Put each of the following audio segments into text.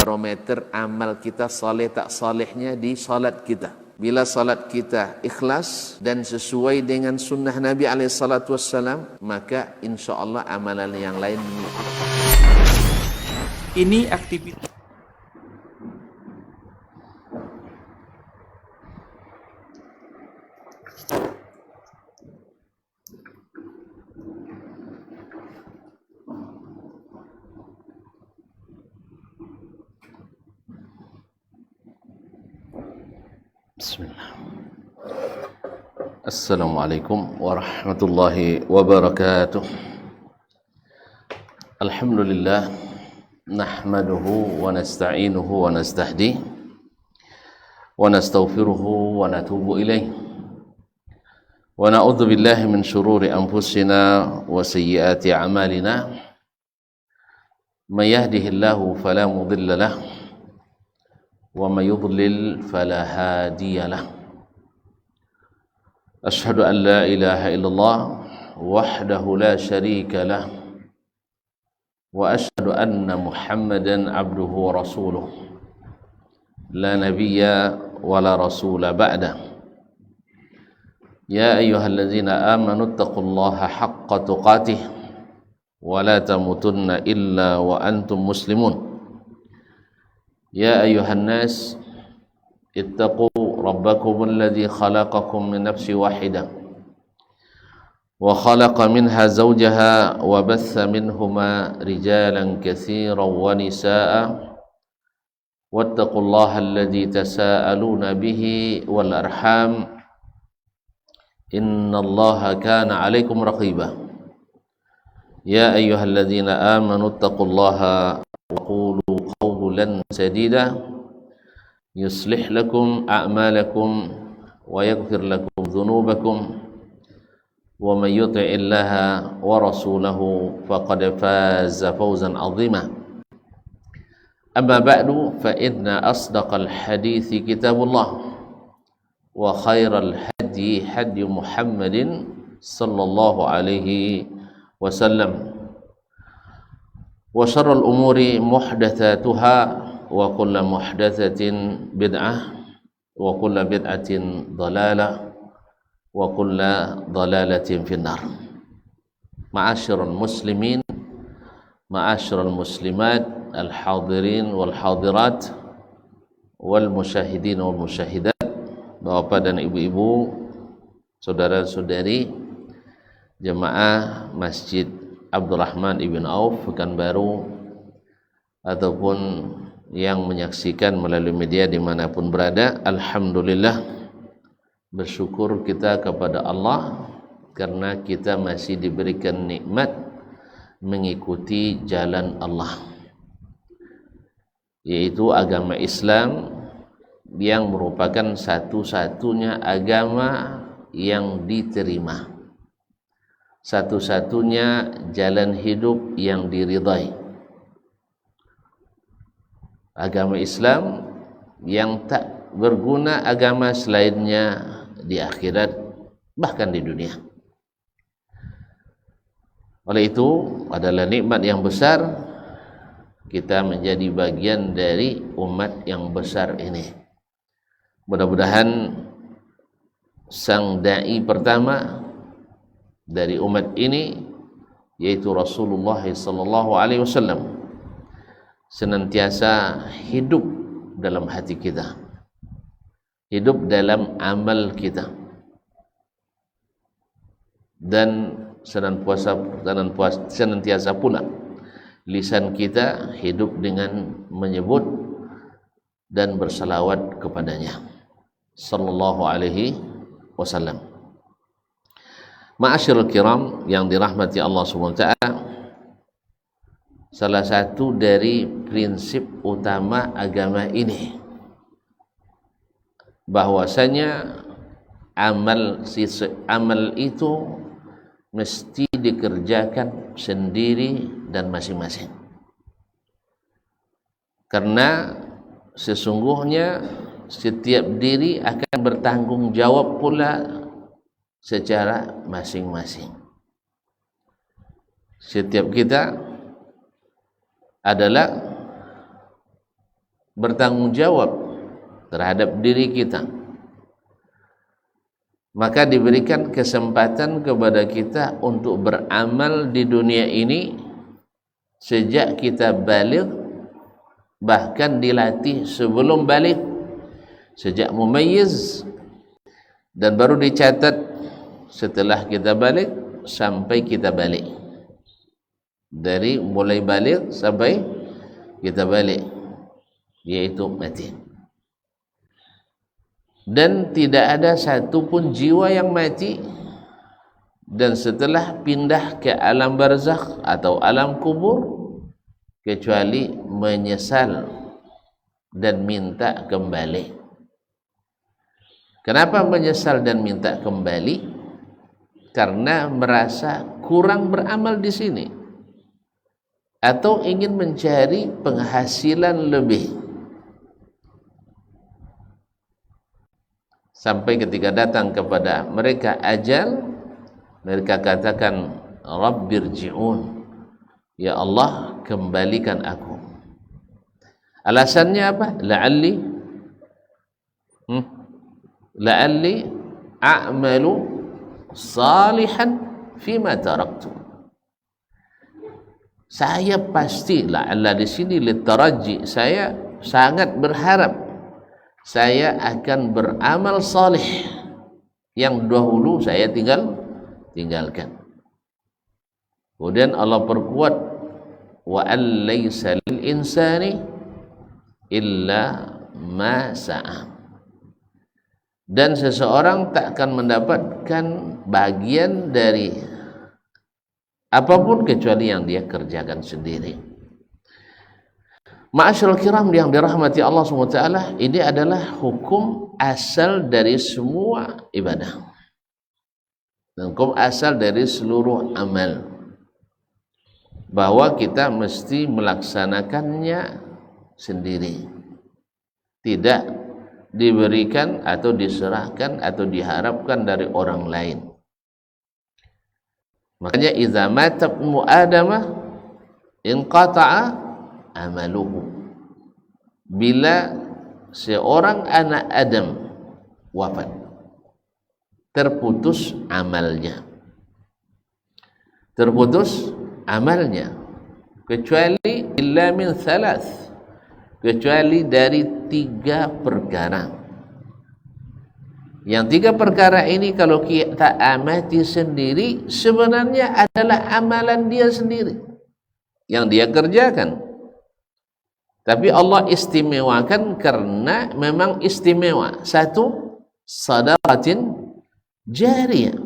barometer amal kita saleh tak salehnya di salat kita. Bila salat kita ikhlas dan sesuai dengan sunnah Nabi SAW, maka insyaAllah amalan yang lain mengikuti. Ini aktivitas Bismillah. Assalamualaikum warahmatullahi wabarakatuh. Alhamdulillah, nahmaduhu wa nasta'inuhu wa nastahdi wa nastaghfiruhu wa natubu ilaih wa na'udzu billahi min shururi anfusina wa sayyiati a'malina. May yahdihillahu fala mudilla lahu wa may yudlil fala hadiya lahu. Asyhadu an la ilaha illallah wahdahu la syarika lah wa asyhadu anna Muhammadan abduhu wa rasuluh la nabiyya wa la rasula ba'da. Ya ayyuhalladzina amanu taqullaha haqqa tuqatih wa la tamutunna illa wa antum muslimun. Ya ayyuhan nas ittaqu rabbakum alladhi khalaqakum min nafsin wahidah wa khalaqa minha zawjaha wa batha minhuma rijalan katsiran wa nisaa'a wattaqullaha alladhi tasaaluna bihi wal arham innallaha kana 'alaykum raqiba. Ya ayyuhalladzina amanu taqullaha wa qulu qawlan sadida yuslih lakum a'malakum wa yaghfir lakum dhunubakum wa may yuti'illaha wa rasulahu faqad faza fawzan 'azima. Amma ba'du, fa inna asdaqal hadithi kitabullah wa khairal hadi hadi Muhammadin sallallahu alaihi wasallam wa syarrul umuri muhdatsatuha wa kullu muhdatsatin bid'ah wa kullu bid'atin dhalalah wa kullu dhalalatin finnar. Ma'asyiral muslimin, ma'asyiral muslimat, al-hadirin wal hadirat wal musyahidin wal musyahidat, bapak dan ibu-ibu, saudara-saudari jemaah Masjid Abdurrahman ibn Auf Pekanbaru ataupun yang menyaksikan melalui media dimanapun berada. Alhamdulillah, bersyukur kita kepada Allah karena kita masih diberikan nikmat mengikuti jalan Allah, yaitu agama Islam yang merupakan satu-satunya agama yang diterima, satu-satunya jalan hidup yang diridai. Agama Islam yang tak berguna agama selainnya di akhirat, bahkan di dunia. Oleh itu adalah nikmat yang besar kita menjadi bagian dari umat yang besar ini. Mudah-mudahan sang da'i pertama dari umat ini, yaitu Rasulullah sallallahu alaihi wasallam, senantiasa hidup dalam hati kita, hidup dalam amal kita, dan senantiasa pula lisan kita hidup dengan menyebut dan bersalawat kepadanya sallallahu alaihi wasallam. Ma'asyiral kiram yang dirahmati Allah Subhanahu wa taala, salah satu dari prinsip utama agama ini bahwasanya amal itu mesti dikerjakan sendiri dan masing-masing, karena sesungguhnya setiap diri akan bertanggung jawab pula secara masing-masing. Setiap kita adalah bertanggung jawab terhadap diri kita, maka diberikan kesempatan kepada kita untuk beramal di dunia ini sejak kita balik, bahkan dilatih sebelum balik, sejak mumayyiz, dan baru dicatat setelah kita balik sampai kita balik, dari mulai balik sampai kita balik, yaitu mati. Dan tidak ada satu pun jiwa yang mati dan setelah pindah ke alam barzakh atau alam kubur kecuali menyesal dan minta kembali. Kenapa menyesal dan minta kembali? Karena merasa kurang beramal di sini atau ingin mencari penghasilan lebih. Sampai ketika datang kepada mereka ajal, mereka katakan, Rabbirji'un, ya Allah, kembalikan aku. Alasannya apa? La'alli a'malu salihan fima taraktu. Saya pasti, la'alla di sini litaraji, saya sangat berharap saya akan beramal salih yang dahulu saya tinggalkan. Kemudian Allah perkuat, wa an laysa lil insani illa ma sa'a. Dan seseorang tak akan mendapatkan bagian dari apapun kecuali yang dia kerjakan sendiri. Ma'asyiral kiram yang dirahmati Allah SWT, ini adalah hukum asal dari semua ibadah, dan hukum asal dari seluruh amal, bahwa kita mesti melaksanakannya sendiri, tidak diberikan atau diserahkan atau diharapkan dari orang lain. Makanya idza mata ibnu adamah inqata'a amaluhu, bila seorang anak Adam wafat, terputus amalnya, kecuali illa min thalath, kecuali dari 3 perkara. Yang 3 perkara ini kalau kita amati sendiri, sebenarnya adalah amalan dia sendiri yang dia kerjakan. Tapi Allah istimewakan karena memang istimewa. 1, sadaqatin jariyah.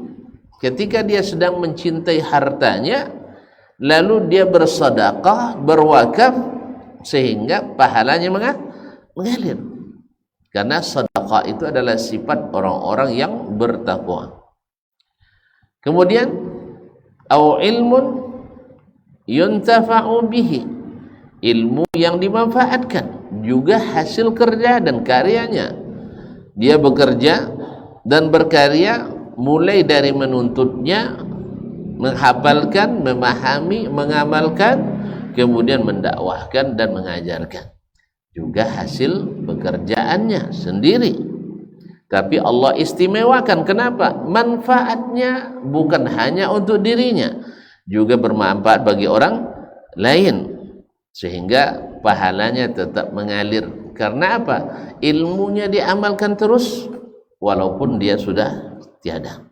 Ketika dia sedang mencintai hartanya, lalu dia bersedekah, berwakaf, sehingga pahalanya mengalir. Karena sedekah itu adalah sifat orang-orang yang bertakwa. Kemudian, au ilmun yuntafa'u bihi, ilmu yang dimanfaatkan, juga hasil kerja dan karyanya. Dia bekerja dan berkarya mulai dari menuntutnya, menghafalkan, memahami, mengamalkan, kemudian mendakwahkan dan mengajarkan, juga hasil pekerjaannya sendiri. Tapi Allah istimewakan. Kenapa? Manfaatnya bukan hanya untuk dirinya, juga bermanfaat bagi orang lain, sehingga pahalanya tetap mengalir. Karena apa? Ilmunya diamalkan terus walaupun dia sudah tiada.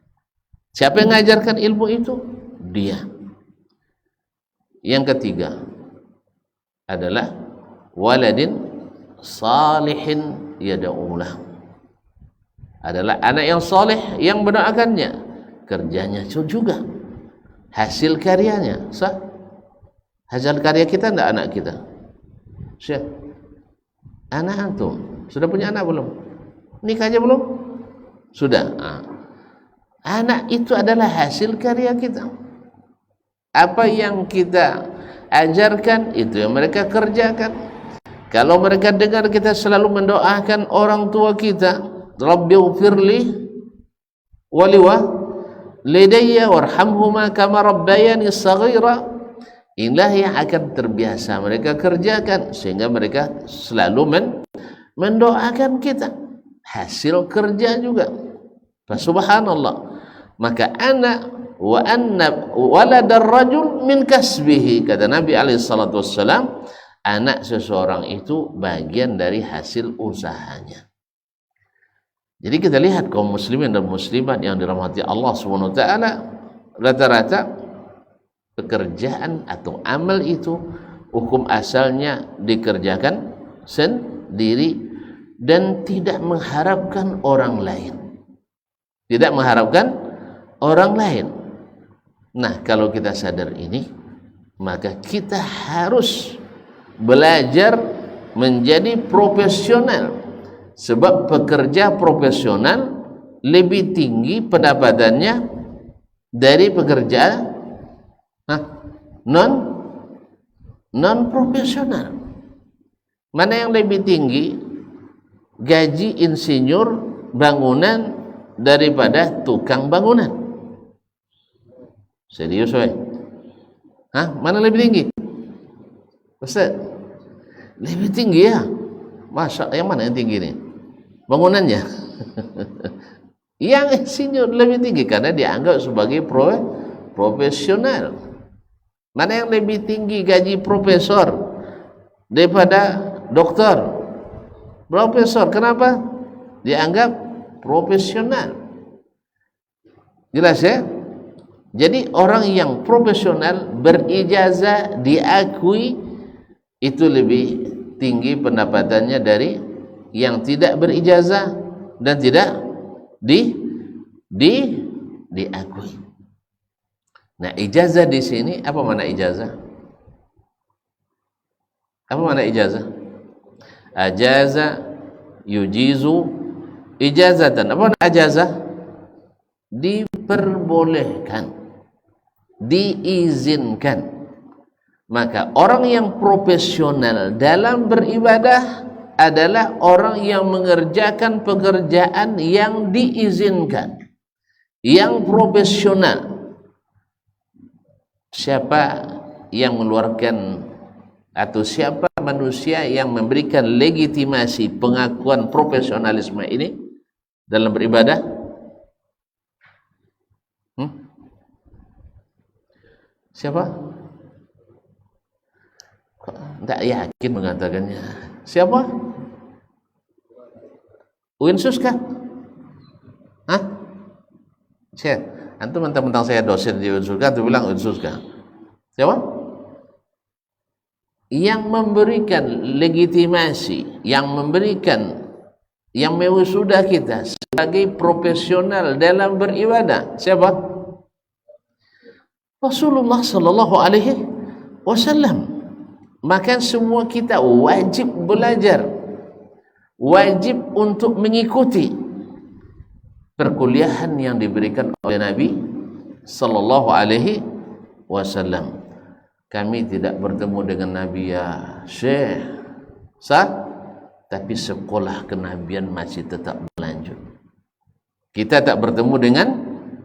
Siapa yang mengajarkan ilmu itu? Dia. Yang ketiga adalah waladin salihin yad'ulah, adalah anak yang saleh yang mendoakannya, kerjanya juga, hasil karyanya. Sah? Hasil karya kita enggak anak kita? Syekh, anak antum sudah punya anak belum? Nikah aja belum? Sudah. Anak itu adalah hasil karya kita. Apa yang kita ajarkan, itu yang mereka kerjakan. Kalau mereka dengar kita selalu mendoakan orang tua kita, Rabbighfirli waliwa lidayya warhamhuma kama rabbayani saghira, Inilah yang akan terbiasa mereka kerjakan, sehingga mereka selalu mendoakan kita. Hasil kerja juga. Subhanallah. Maka anak wa anna waladar rajul min kasbihi, kata Nabi alaihi salatu wassalam, anak seseorang itu bagian dari hasil usahanya. Jadi kita lihat kaum muslimin dan muslimat yang dirahmati Allah Subhanahu wa taala, rata-rata pekerjaan atau amal itu hukum asalnya dikerjakan sendiri dan tidak mengharapkan orang lain. Tidak mengharapkan orang lain. Nah, kalau kita sadar ini, maka kita harus belajar menjadi profesional. Sebab pekerja profesional lebih tinggi pendapatannya dari pekerja non profesional. Mana yang lebih tinggi gaji insinyur bangunan daripada tukang bangunan? Serius, woy? Mana lebih tinggi? Ustaz, lebih tinggi ya? Masa yang mana yang tinggi nih? Bangunannya. Yang insinyur lebih tinggi karena dianggap sebagai profesional. Mana yang lebih tinggi gaji profesor daripada doktor? Profesor, kenapa? Dianggap profesional. Jelas ya? Jadi orang yang profesional berijazah diakui itu lebih tinggi pendapatannya dari yang tidak berijazah dan tidak diakui. Nah, ijazah di sini apa makna ijazah? Apa makna ijazah? Ajaza yujizu ijazatan. Apa makna ijazah? Diperbolehkan, diizinkan. Maka orang yang profesional dalam beribadah adalah orang yang mengerjakan pekerjaan yang diizinkan, yang profesional. Siapa yang mengeluarkan atau siapa manusia yang memberikan legitimasi pengakuan profesionalisme ini dalam beribadah? Siapa? Tidak yakin mengatakannya. Siapa? Winsus kah? Siapa? Antum mentang-mentang saya dosen di Winsus kah? Antum bilang Winsus kah? Siapa? Yang memberikan legitimasi, yang mewisuda kita sebagai profesional dalam beribadah. Siapa? Rasulullah sallallahu alaihi wasallam. Maka semua kita wajib belajar, wajib untuk mengikuti perkuliahan yang diberikan oleh Nabi sallallahu alaihi wasallam. Kami tidak bertemu dengan Nabi ya Syekh, tapi sekolah kenabian masih tetap berlanjut. Kita tak bertemu dengan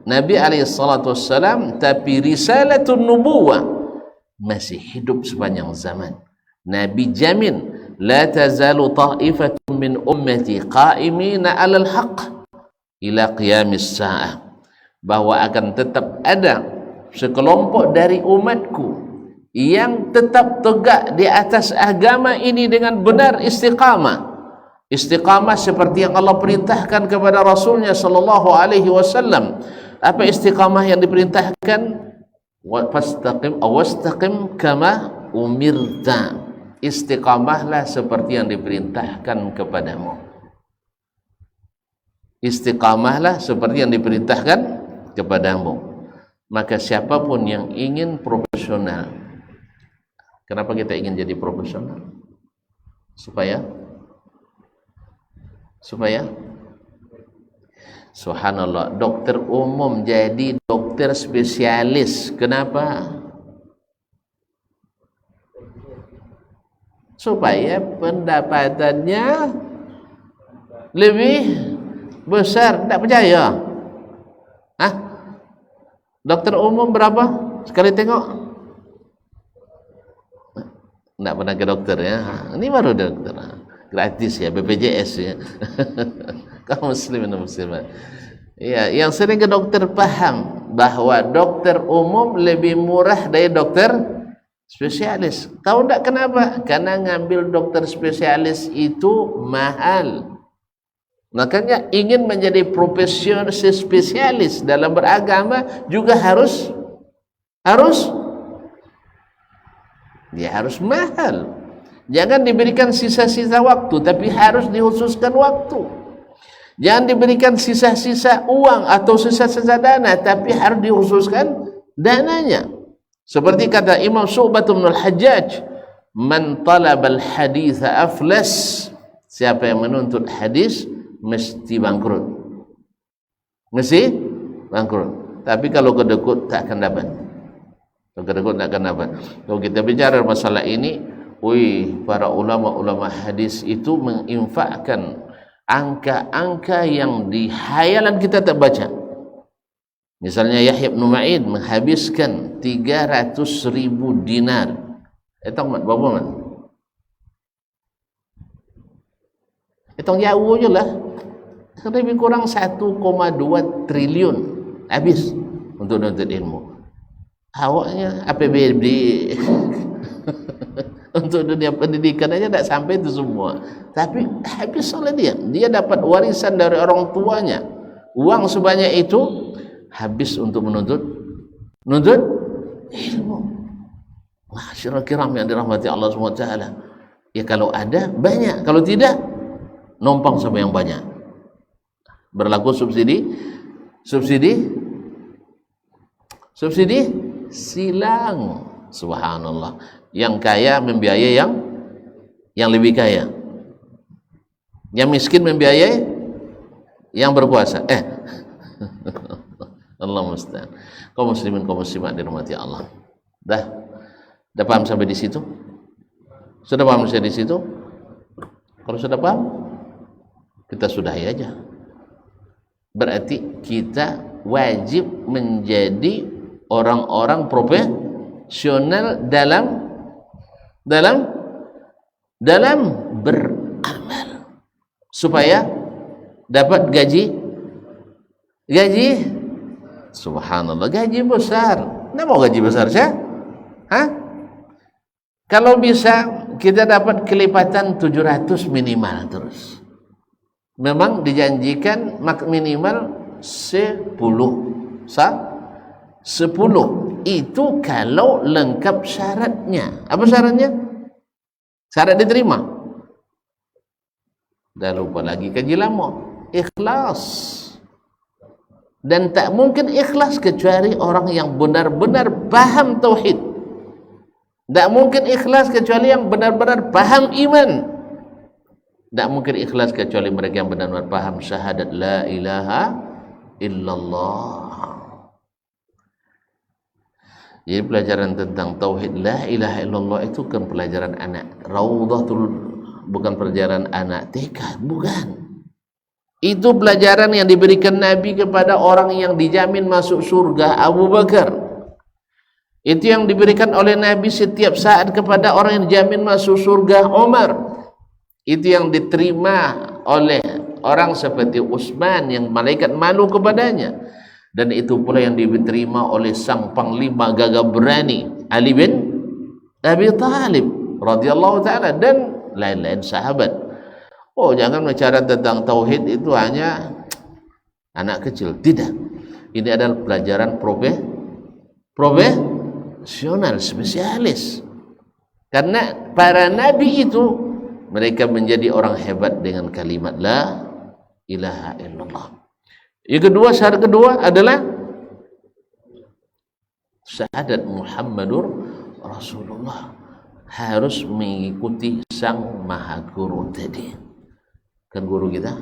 Nabi alaihi salatu wassalam, tapi risalatun nubuwah masih hidup sepanjang zaman. Nabi jamin, la tazalu ta'ifatun min ummati qa'imina 'alal haqq ila qiyamis sa'ah, bahwa akan tetap ada sekelompok dari umatku yang tetap tegak di atas agama ini dengan benar, istiqamah. Istiqamah seperti yang Allah perintahkan kepada Rasulnya sallallahu alaihi wasallam. Apa istiqamah yang diperintahkan? Wastaqim kama umirta. Istiqamahlah seperti yang diperintahkan kepadamu. Istiqamahlah seperti yang diperintahkan kepadamu. Maka siapapun yang ingin profesional, kenapa kita ingin jadi profesional? Supaya subhanallah, dokter umum jadi dokter spesialis. Kenapa? Supaya pendapatannya lebih besar. Tak percaya? Dokter umum berapa? Sekali tengok Enggak pernah ke dokter ya. Ini baru dokter. Gratis ya, BPJS ya. Kaum muslimin dan muslimat. Ya, yang sering ke dokter paham bahwa dokter umum lebih murah dari dokter spesialis. Tahu enggak kenapa? Karena ngambil dokter spesialis itu mahal. Makanya ingin menjadi profesional spesialis dalam beragama juga harus mahal. Jangan diberikan sisa-sisa waktu, tapi harus dikhususkan waktu. Jangan diberikan sisa-sisa uang atau sisa-sisa dana, tapi harus dikhususkan dananya. Seperti kata Imam Syu'bah bin Al-Hajjaj, "Man talabal haditha aflas." Siapa yang menuntut hadis mesti bangkrut. Mesti bangkrut. Tapi kalau kedekut tak akan dapat. Kalau kita bicara masalah ini, para ulama-ulama hadis itu menginfakkan angka-angka yang di hayalan kita tak baca. Misalnya Yahya bin Ma'in menghabiskan 300.000 dinar. Tahu berapa man? Hitung jauh je lah. Lebih kurang 1,2 triliun habis untuk nuntut ilmu. Awaknya APBD untuk dunia pendidikan aja tak sampai itu semua. Tapi habis oleh dia dapat warisan dari orang tuanya. Uang sebanyak itu habis untuk menuntut ilmu. Masyaallah kiram yang dirahmati Allah SWT. Ya kalau ada banyak, kalau tidak numpang sama yang banyak. Berlaku subsidi silang. Subhanallah. Yang kaya membiayai yang lebih kaya. Yang miskin membiayai yang berkuasa. Allah musta'an. Kaum muslimin kaum muslimat dirahmati Allah. Dah paham sampai di situ? Sudah paham sampai di situ? Kalau sudah paham, kita sudahi aja. Berarti kita wajib menjadi orang-orang profesional dalam beramal supaya dapat gaji. Subhanallah, gaji besar. Nggak mau gaji besar saya? Kalau bisa kita dapat kelipatan 700 minimal terus. Memang dijanjikan minimal 10. 10 itu kalau lengkap syaratnya. Apa syaratnya? Syarat diterima. Dah lupa lagi kaji lama. Ikhlas. Dan tak mungkin ikhlas kecuali orang yang benar-benar paham tauhid. Tak mungkin ikhlas kecuali yang benar-benar paham iman. Tak mungkin ikhlas kecuali mereka yang benar-benar paham syahadat la ilaha illallah. Jadi pelajaran tentang tauhid la ilaha illallah itu kan pelajaran anak raudhatul, bukan pelajaran anak TK, bukan. Itu pelajaran yang diberikan Nabi kepada orang yang dijamin masuk surga, Abu Bakar. Itu yang diberikan oleh Nabi setiap saat kepada orang yang dijamin masuk surga, Umar. Itu yang diterima oleh orang seperti Utsman yang malaikat malu kepadanya. Dan itu pula yang diterima oleh sang panglima gagah berani Ali bin Abi Thalib radhiyallahu taala dan lain-lain sahabat. Jangan bicara tentang tauhid itu hanya anak kecil. Tidak. Ini adalah pelajaran profesional, spesialis. Karena para nabi itu mereka menjadi orang hebat dengan kalimat la ilaha illallah. Yang kedua, syarat kedua adalah syahadat Muhammadur Rasulullah. Harus mengikuti sang maha guru tadi. Kan guru kita?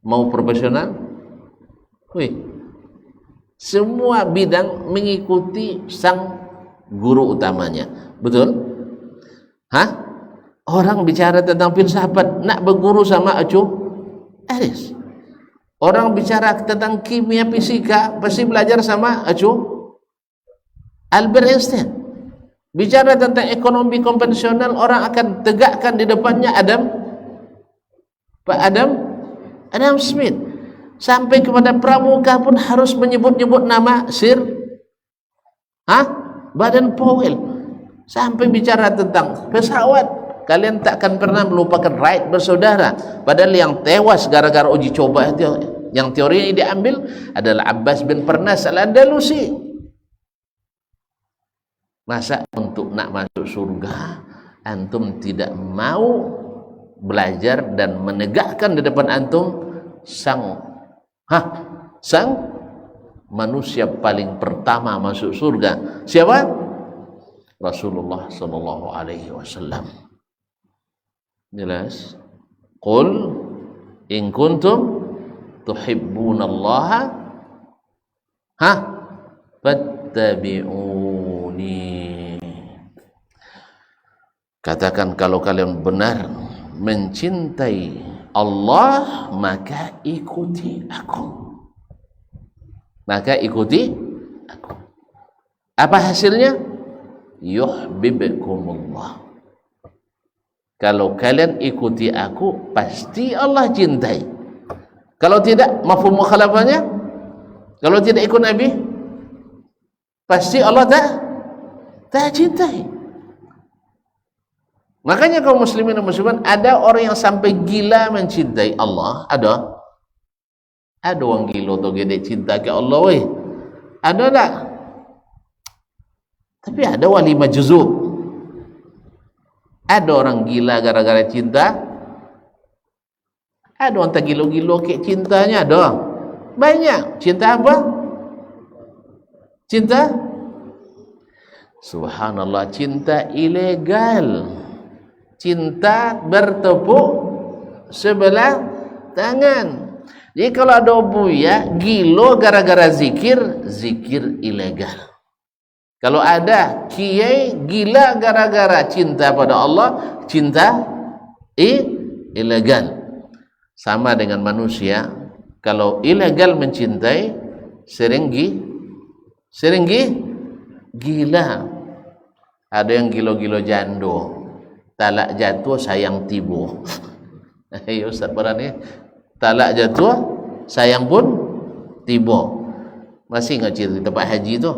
Mau profesional? Semua bidang mengikuti sang guru utamanya. Betul? Orang bicara tentang filsafat nak berguru sama Acu Aris. Orang bicara tentang kimia fisika pasti belajar sama Acu Albert Einstein. Bicara tentang ekonomi konvensional, orang akan tegakkan di depannya Pak Adam Smith. Sampai kepada pramuka pun harus menyebut-nyebut nama Baden Powell. Sampai bicara tentang pesawat, kalian takkan pernah melupakan Wright bersaudara. Padahal yang tewas gara-gara uji coba itu, yang teori ini diambil adalah Abbas bin Parnas al-Andalusi. Masa untuk nak masuk surga antum tidak mau belajar dan menegakkan di depan antum sang manusia paling pertama masuk surga. Siapa? Rasulullah sallallahu alaihi wasallam. Jelas? Qul in kuntum tuhibbunallaha fattabi'uni. Katakan kalau kalian benar mencintai Allah, maka ikuti aku. Maka ikuti aku. Apa hasilnya? Yuhibbukumullah. Kalau kalian ikuti aku, pasti Allah cintai. Kalau tidak, mafhum mukhalafahnya? Kalau tidak ikut Nabi, pasti Allah tak cintai. Makanya kaum muslimin dan muslimat, ada orang yang sampai gila mencintai Allah. Ada orang gila tu gede cinta ke Allah, weh. Ada tak? Tapi ada wali majzub. Ada orang gila gara-gara cinta. Ada orang tak gilo-gilo ke cintanya, ada. Banyak. Cinta apa? Cinta? Subhanallah, cinta ilegal. Cinta bertepuk sebelah tangan. Jadi kalau ada buya gilo gara-gara zikir ilegal. Kalau ada kiai gila gara-gara cinta pada Allah, cinta ilegal. Sama dengan manusia, kalau ilegal mencintai sering gila. Ada yang gilo-gilo jando. Talak jatuh sayang tibo. Ayo Ustaz Barani, talak jatuh sayang pun tibo. Masih ingat cerita Pak Haji tu?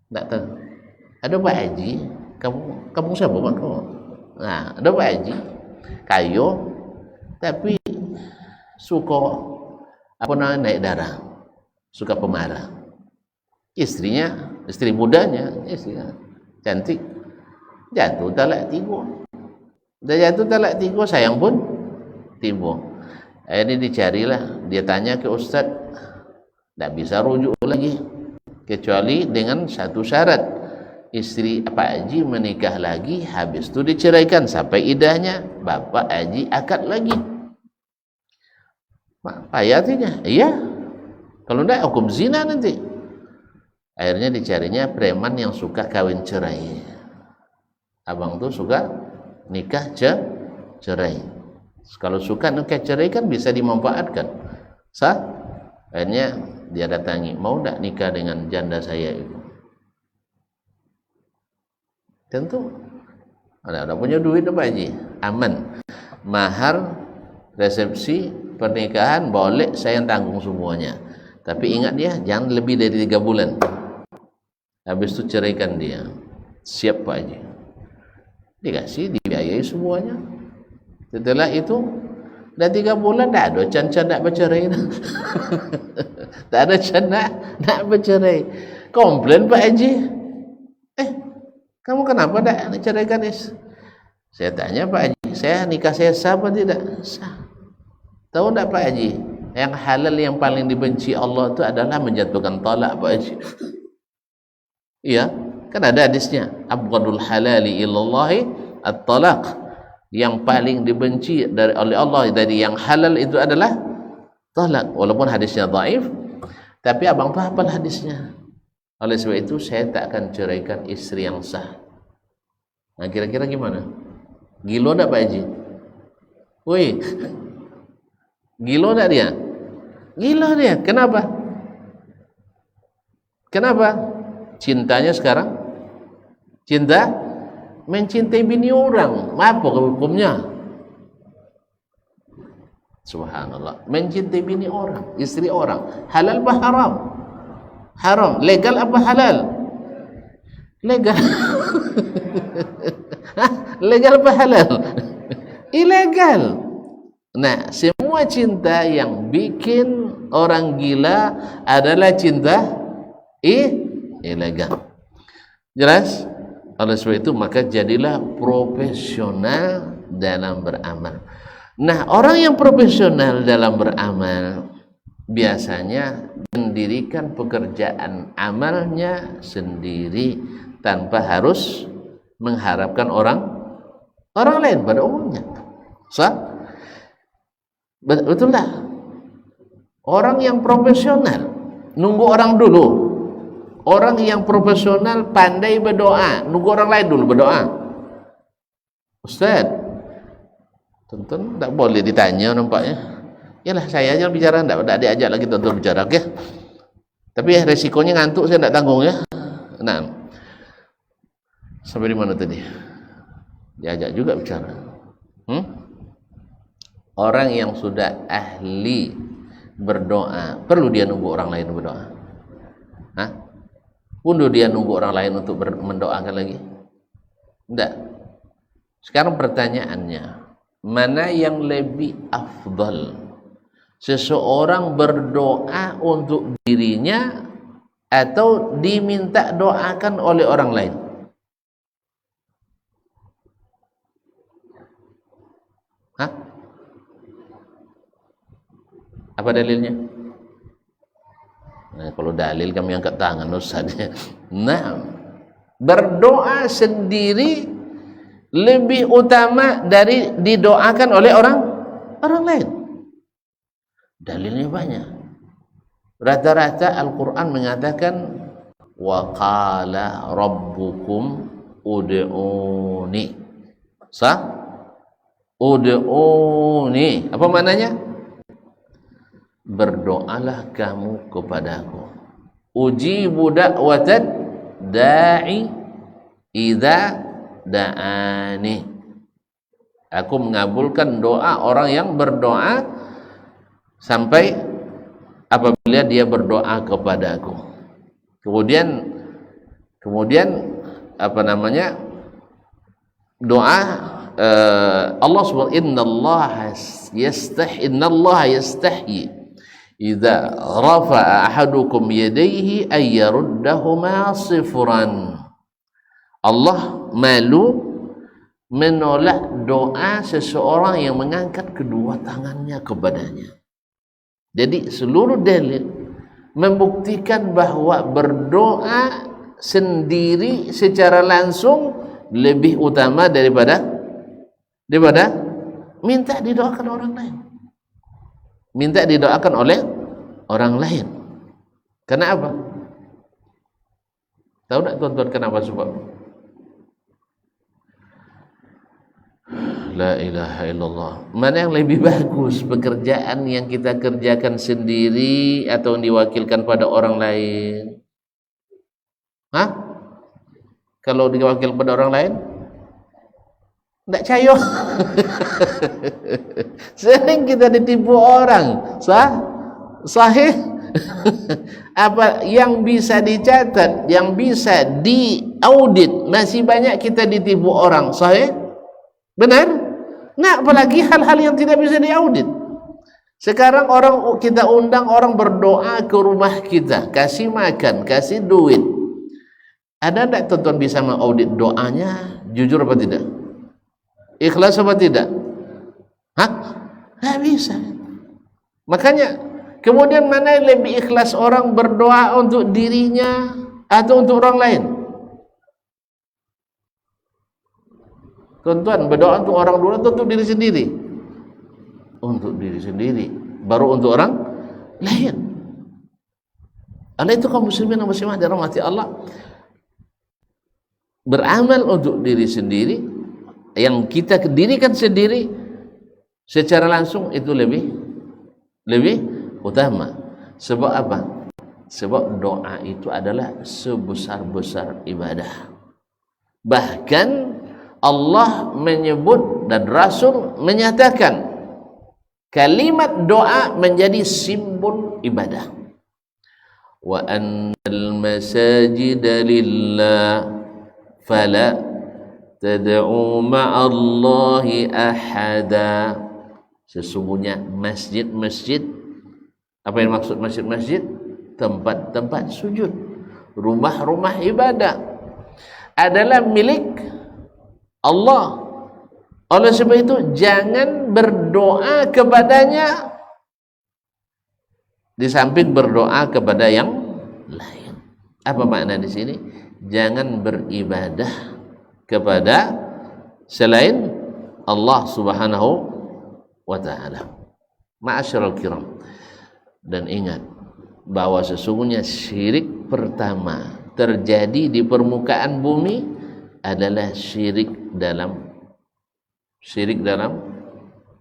Tak tahu. Ada Pak Haji, kamu siapa Pak kamu? Nah, ada Pak Haji, kayo, tapi suka naik darah, suka pemarah. Istri mudanya, cantik. Jatuh talak tiga. Dah jatuh talak tiga, sayang pun tiba. Akhirnya dicarilah, dia tanya ke ustaz, tak bisa rujuk lagi kecuali dengan satu syarat. Istri Pak Haji menikah lagi, habis tu diceraikan sampai idahnya, Bapak Haji akad lagi. Payah artinya? Iya. Kalau tidak hukum zina nanti. Akhirnya dicarinya preman yang suka kawin cerai. Abang tu suka nikah cerai. Kalau suka nikah cerai kan bisa dimanfaatkan. Sah? Akhirnya dia datangi, mau tak nikah dengan janda saya itu? Tentu. Ada punya duit Pak Haji, aman. Mahar, resepsi, pernikahan boleh saya tanggung semuanya. Tapi ingat dia, jangan lebih dari 3 bulan. Habis itu ceraikan dia. Siap Pak Haji. Dikasih, dibiayai semuanya. Setelah itu dah 3 bulan tak ada can-can nak bercerai. Tak ada can nak bercerai. Komplain Pak Haji, kamu kenapa tak nak ceraikan is? Saya tanya Pak Haji, nikah saya sah apa tidak? Sah. Tahu tak Pak Haji, yang halal yang paling dibenci Allah itu adalah menjatuhkan talak Pak Haji. Iya, kan ada hadisnya, abghadul halali ilallahi at-talaq. Yang paling dibenci oleh Allah dari yang halal itu adalah talak. Walaupun hadisnya dhaif, tapi abang tu hafal hadisnya. Oleh sebab itu saya tak akan ceraikan istri yang sah. Nah, kira-kira gimana? Gilo tak Pak Haji? Woi, gilo tak dia? Gilo dia. Kenapa? Cintanya sekarang cinta mencintai bini orang. Apa hukumnya? Subhanallah. Mencintai bini orang, istri orang, halal apa haram? Haram. Legal apa halal? Legal. Legal apa halal? Ilegal. Nah, semua cinta yang bikin orang gila adalah cinta ilegal. Jelas? Oleh sebab itu maka jadilah profesional dalam beramal. Nah, orang yang profesional dalam beramal biasanya mendirikan pekerjaan amalnya sendiri tanpa harus mengharapkan orang lain pada umumnya. Betul tak? Orang yang profesional nunggu orang dulu. Orang yang profesional pandai berdoa, nunggu orang lain dulu berdoa. Ustaz, tonton tak boleh ditanya nampaknya. Yalah saya aja bicara, tak diajak lagi tonton bicara, oke? Tapi ya resikonya ngantuk, saya tak tanggung ya. Nah, sampai di mana tadi? Diajak juga bicara. Orang yang sudah ahli berdoa, perlu dia nunggu orang lain berdoa? Hah? Perlu dia nunggu orang lain untuk mendoakan lagi? Tidak. Sekarang pertanyaannya, mana yang lebih afdal? Seseorang berdoa untuk dirinya atau diminta doakan oleh orang lain? Hah? Apa dalilnya? Nah, kalau dalil kami angkat tangan Ustaz. Nah, berdoa sendiri lebih utama dari didoakan oleh orang lain. Dalilnya banyak. Rata-rata Al-Quran mengatakan wa qala rabbukum ud'uni. Sah? Ud'uni. Apa maknanya? Berdoalah kamu kepadaku. Ujibu da'watad da'i idza da'ani. Aku mengabulkan doa orang yang berdoa sampai apabila dia berdoa kepadaku. Kemudian apa namanya? Doa Allah subhanahu innallaha yastahi idza rafa'a ahadukum yadayhi ay yaruddahuma sifran. Allah malu menolak doa seseorang yang mengangkat kedua tangannya kepadanya. Jadi seluruh dalil membuktikan bahwa berdoa sendiri secara langsung lebih utama daripada minta didoakan orang lain. Minta didoakan oleh orang lain. Kenapa? Tahu tak tuan-tuan kenapa sebab? La ilaha illallah. Mana yang lebih bagus, pekerjaan yang kita kerjakan sendiri atau yang diwakilkan pada orang lain? Hah? Kalau diwakil pada orang lain? Tak cayo. Sering kita ditipu orang. Sahih. Apa yang bisa dicatat, yang bisa diaudit, masih banyak kita ditipu orang. Sahih? Benar? Nah, apalagi hal-hal yang tidak bisa diaudit. Sekarang kita undang orang berdoa ke rumah kita, kasih makan, kasih duit. Ada tak tuan-tuan bisa mengaudit doanya? Jujur apa tidak? Ikhlas apa tidak? Hah? Tak bisa. Makanya kemudian mana yang lebih ikhlas, orang berdoa untuk dirinya atau untuk orang lain? Tuan-tuan berdoa untuk orang dulu atau untuk diri sendiri? Untuk diri sendiri, baru untuk orang lain. Oleh itu kaum muslimin dan muslimat dirahmati Allah, beramal untuk diri sendiri yang kita dirikan sendiri secara langsung itu lebih utama. Sebab apa? Sebab doa itu adalah sebesar-besar ibadah. Bahkan Allah menyebut dan Rasul menyatakan kalimat doa menjadi simbol ibadah. Wa annal masajida lillah fala tad'u ma'allahi ahada. Sesungguhnya masjid-masjid, apa yang maksud masjid-masjid? Tempat-tempat sujud, rumah-rumah ibadah adalah milik Allah. Oleh sebab itu jangan berdoa kepadanya di samping berdoa kepada yang lain. Apa makna di sini? Jangan beribadah kepada selain Allah Subhanahu wa taala. Ma'asyiral kiram. Dan ingat bahwa sesungguhnya syirik pertama terjadi di permukaan bumi adalah syirik dalam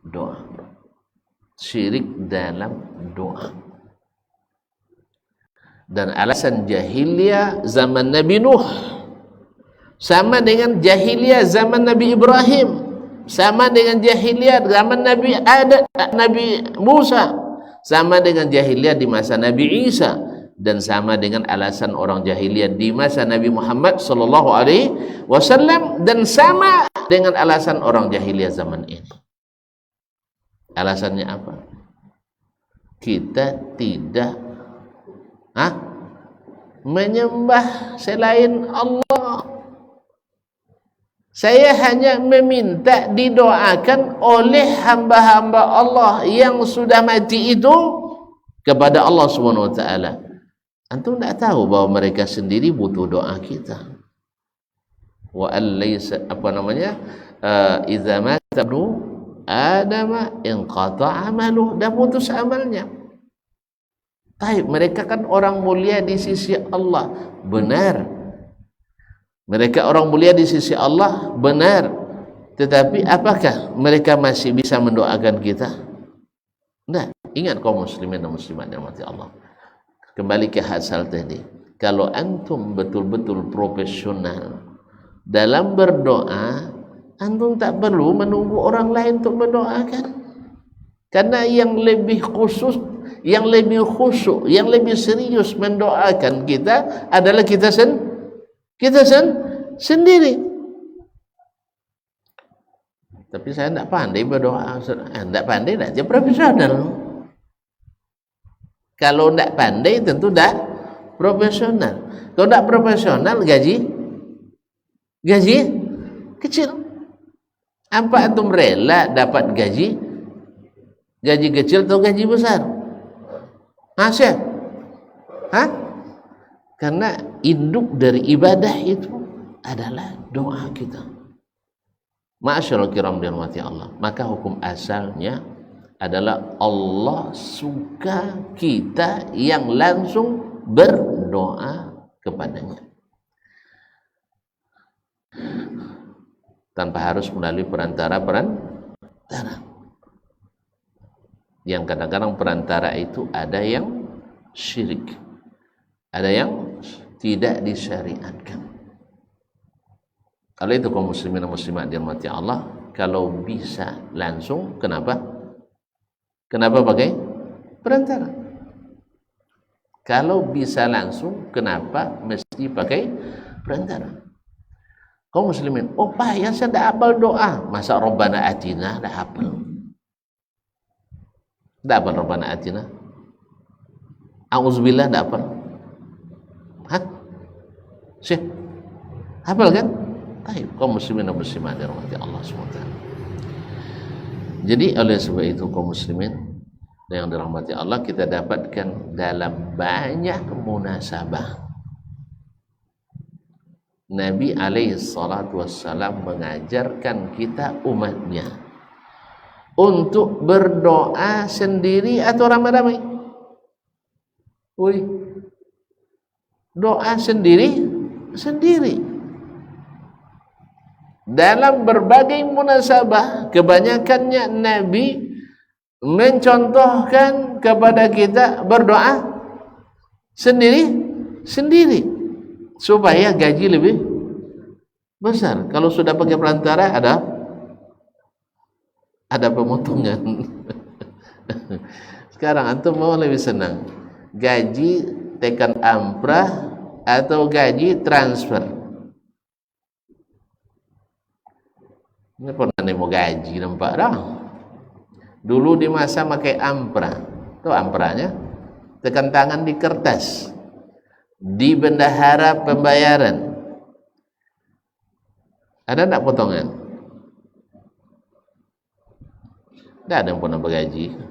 doa. Syirik dalam doa. Dan alasan jahiliyah zaman Nabi Nuh sama dengan jahiliyah zaman Nabi Ibrahim, sama dengan jahiliyah zaman Nabi Adam, Nabi Musa, sama dengan jahiliyah di masa Nabi Isa, dan sama dengan alasan orang jahiliyah di masa Nabi Muhammad sallallahu alaihi wasallam, dan sama dengan alasan orang jahiliyah zaman ini. Alasannya apa? Kita tidak menyembah selain Allah. Saya hanya meminta didoakan oleh hamba-hamba Allah yang sudah mati itu kepada Allah Subhanahu wa taala. Antum tidak tahu bahwa mereka sendiri butuh doa kita. Wa alaysa idza mata ibnu Adam inqata amaluh, dah putus amalnya. Baik, mereka kan orang mulia di sisi Allah, benar. Mereka orang mulia di sisi Allah, benar. Tetapi apakah mereka masih bisa mendoakan kita? Tidak. Ingat kaum muslimin dan muslimat yang mati Allah. Kembali ke asal tadi. Kalau antum betul-betul profesional dalam berdoa, antum tak perlu menunggu orang lain untuk mendoakan. Karena yang lebih khusus, yang lebih khusyuk, yang lebih serius mendoakan kita adalah kita sendiri. Tapi saya tidak pandai berdoa. Tidak pandai, tidak jadi profesional. Kalau tidak pandai tentu tidak profesional. Kalau tidak profesional gaji kecil. Apa antum rela dapat gaji kecil atau gaji besar? Syekh? Karena induk dari ibadah itu adalah doa kita. Ma'asyiral kiram dirahmati Allah. Maka hukum asalnya adalah Allah suka kita yang langsung berdoa kepadanya, tanpa harus melalui perantara. Yang kadang-kadang perantara itu ada yang syirik, ada yang tidak disyariatkan. Kalau itu kaum muslimin dan muslimat dirahmati Allah, kalau bisa langsung, kenapa pakai perantara? Kalau bisa langsung, kenapa mesti pakai perantara? Kaum muslimin, payah saya tidak hafal doa. Masa Rabbana atina tidak hafal? Tidak hafal Rabbana atina? A'udzubillah tidak hafal? Syekh, hafal kan? Kaum muslimin dan muslimat dirahmati Allah SWT. Jadi oleh sebab itu kaum muslimin yang dirahmati Allah, kita dapatkan dalam banyak munasabah Nabi SAW mengajarkan kita umatnya untuk berdoa sendiri atau ramai-ramai. Doa sendiri. Dalam berbagai munasabah, kebanyakannya Nabi mencontohkan kepada kita berdoa sendiri supaya gaji lebih besar. Kalau sudah pakai perantara ada pemotongan. Sekarang antum mau lebih senang gaji tekan amprah atau gaji transfer? Ini pernah nemu gaji nampak dah. Dulu di masa pakai amprah, tuh amprahnya tekan tangan di kertas, di bendahara pembayaran. Ada enggak potongan? Tidak ada yang pernah bergaji.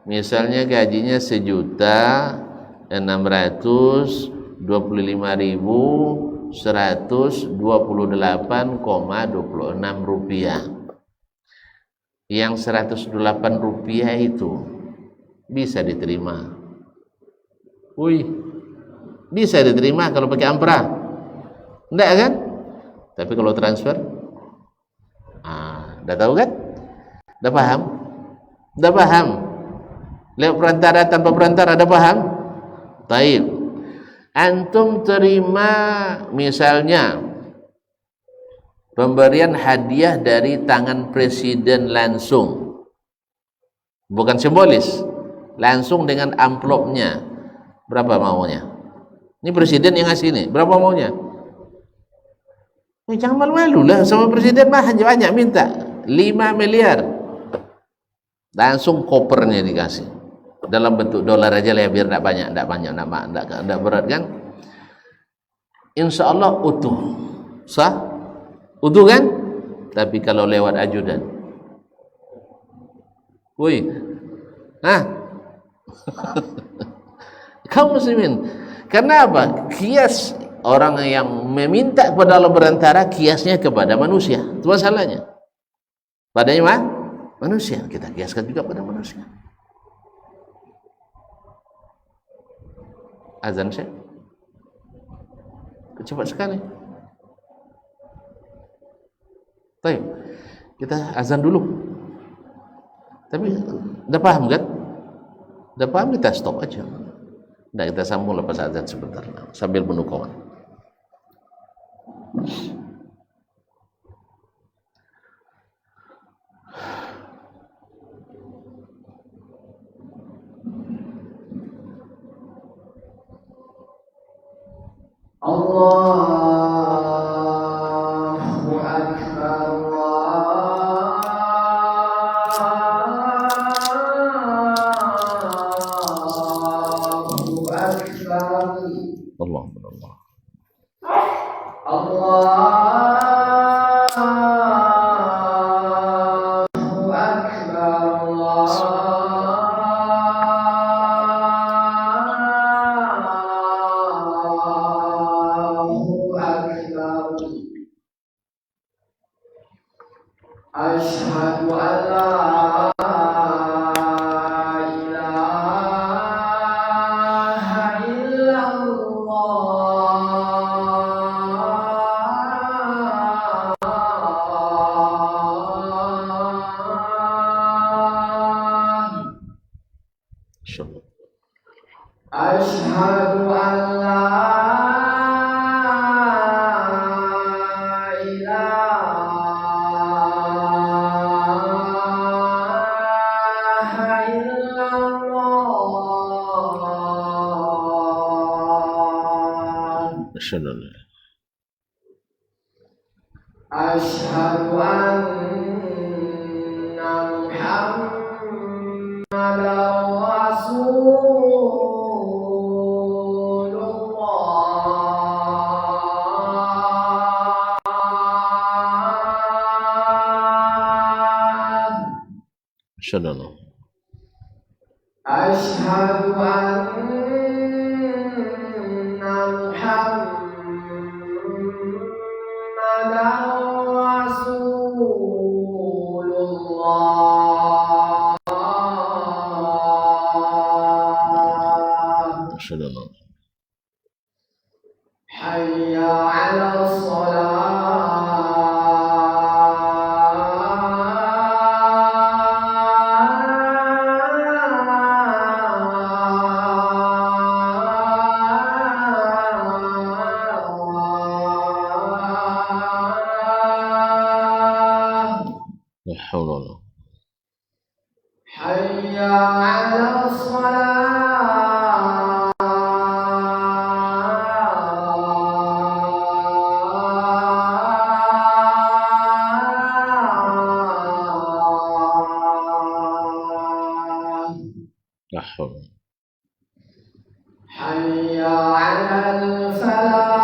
Misalnya gajinya 1.625.128,26 rupiah. Yang 108 rupiah itu bisa diterima. Bisa diterima kalau pakai amprah. Enggak kan? Tapi kalau transfer, udah tahu kan? Udah paham? Udah paham? Lewat perantara, tanpa perantara, udah paham? Taib. Antum terima misalnya pemberian hadiah dari tangan presiden langsung, bukan simbolis, langsung dengan amplopnya. Berapa maunya? Ini presiden yang ngasih ini, berapa maunya? Jangan malu-malu lah sama presiden, mah banyak minta 5 miliar. Langsung kopernya dikasih dalam bentuk dolar aja lah ya, biar tidak banyak, tidak berat kan. Insya Allah utuh, sah, utuh kan. Tapi kalau lewat ajudan, kaum muslimin, karena apa? Kias orang yang meminta kepada Allah berantara, kiasnya kepada manusia. Itu masalahnya. Padanya manusia, kita kiaskan juga pada manusia. Azan saya cepat sekali. Baik, kita azan dulu. Tapi udah paham kan? Udah paham, kita stop aja. Nah, kita sambung lepas azan sebentar sambil menunggu kawan. Allahu Akbar, Allahu Akbar. Allah. Asyhadu an la ilaha illallah. Asyhadu an la Asyhadu anna Muhammadan Rasulullah. Asyhadu anna Muhammadan Rasulullah. Asyhadu. Hayya 'alas shalah. haula wala hayya 'alas shalah la haula hayya 'alal falah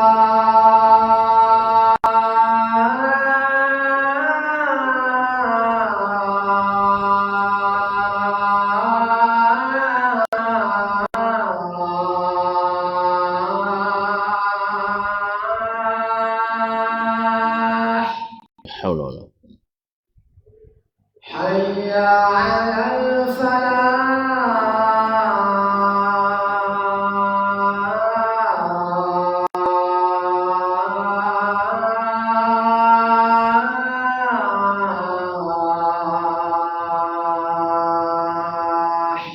haula wala hayya 'alal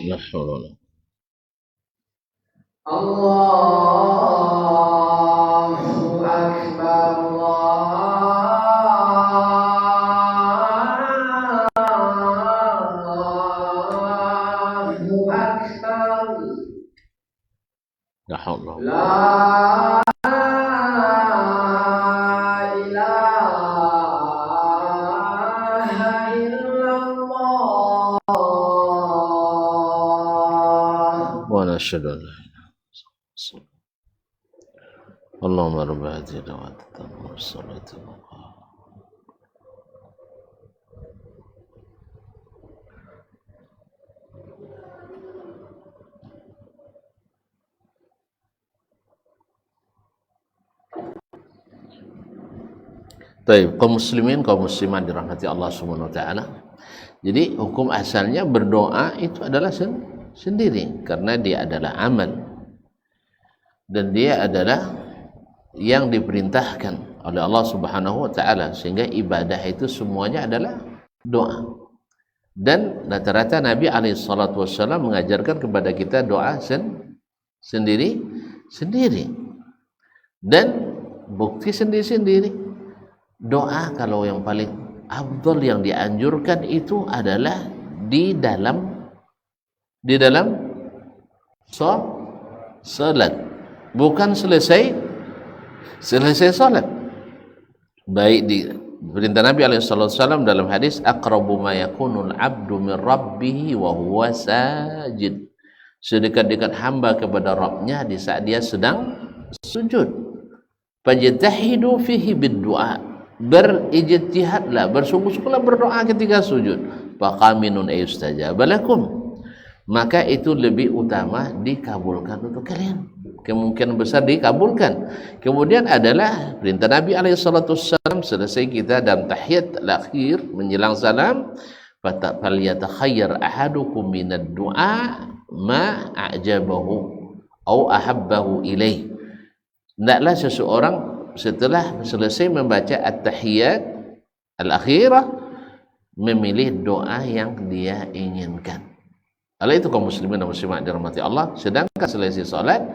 la haula wala Allahu Akbar Allahu Akbar la haula La ilaha illallah wa nashhadu an la ilaha illallah Allahumma rabb hadhihi da'wati tammah was-salati al-qa'imah Baik, kaum muslimin, kaum muslimat dirahmati Allah Subhanahu wa taala. Jadi hukum asalnya berdoa itu adalah sendiri karena dia adalah amal dan dia adalah yang diperintahkan oleh Allah Subhanahu wa taala sehingga ibadah itu semuanya adalah doa. Dan rata-rata Nabi alaihi salatu wasallam mengajarkan kepada kita doa sendiri. Dan bukti sendiri-sendiri. Doa kalau yang paling afdal yang dianjurkan itu adalah di dalam salat, bukan selesai salat. Baik di perintah Nabi alaihi wasallam dalam hadis aqrabu ma yakunul abdu min rabbih wa huwa sajid. Sedekat-dekat hamba kepada Rabbnya di saat dia sedang sujud. Fajtahidu fihi bid-du'a. Berijtihadlah, bersungguh-sungguhlah berdoa ketika sujud. Faqaminun ayustajaba lakum. Maka itu lebih utama dikabulkan untuk kalian. Kemungkinan besar dikabulkan. Kemudian adalah perintah Nabi alaihi salatu wasallam selesai kita dalam tahiyat al-akhir menjelang salam, falyatakhayyar ahadukum minad du'a ma a'jabahu au ahabbahu ilaih. Hendaklah seseorang setelah selesai membaca at-tahiyat al-akhirah memilih doa yang dia inginkan. Oleh itu kaum muslimin dan muslimat dirahmati Allah, sedangkan selesai salat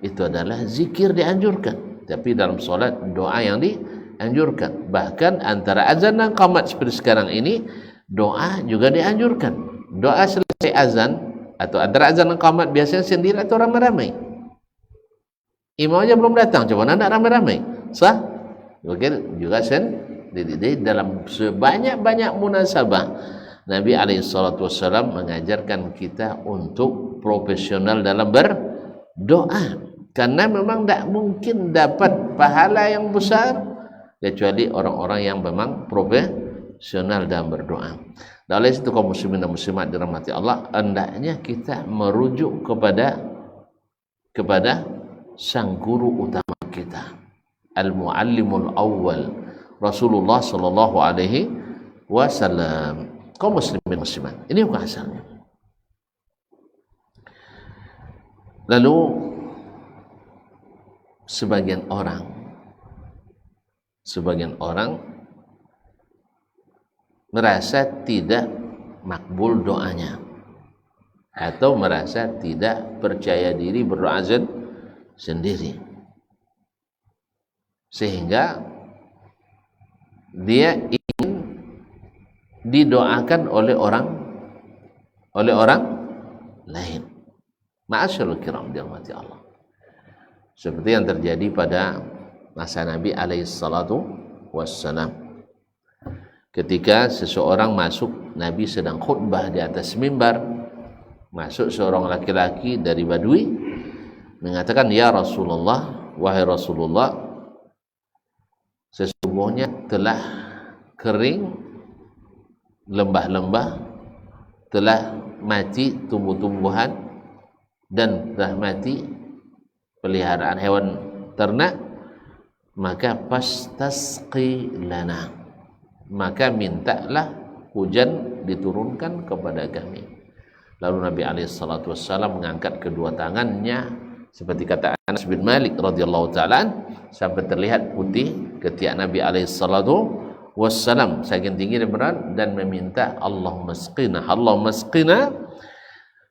itu adalah zikir dianjurkan, tapi dalam salat doa yang dianjurkan. Bahkan antara azan dan qamat seperti sekarang ini doa juga dianjurkan. Doa selesai azan atau antara azan dan qamat biasanya sendiri atau ramai-ramai. Imam aja belum datang, coba nak ramai-ramai. Sah? Mungkin juga sendiri. Dalam sebanyak-banyak munasabah Nabi SAW mengajarkan kita untuk profesional dalam berdoa, karena memang tidak mungkin dapat pahala yang besar kecuali orang-orang yang memang profesional dalam berdoa. Dan oleh itu kaum muslimin dan muslimat dirahmati Allah, hendaknya kita merujuk kepada sang guru utama kita, al-muallimul awwal, Rasulullah sallallahu alaihi wasallam. Kaum muslimin muslimat, ini bukan asalnya. Lalu sebagian orang merasa tidak makbul doanya atau merasa tidak percaya diri berdoa sendiri, sehingga dia ingin didoakan oleh orang lain. Ma'asyarul kiram dirahmati Allah. Seperti yang terjadi pada masa Nabi alaihi salatu wassalam. Ketika seseorang masuk, Nabi sedang khutbah di atas mimbar, masuk seorang laki-laki dari Badui mengatakan, "Ya Rasulullah, wahai Rasulullah, sesungguhnya telah kering lembah-lembah, telah mati tumbuh-tumbuhan, dan telah mati peliharaan hewan ternak, maka pastasqi lana, maka mintalah hujan diturunkan kepada kami." Lalu Nabi alaihissalatu wassalam mengangkat kedua tangannya seperti kata Anas bin Malik radhiyallahu ta'ala sampai terlihat putih ketiak Nabi alaihissalatu wassalam saking tinggi dan berat, dan meminta Allahumma asqina.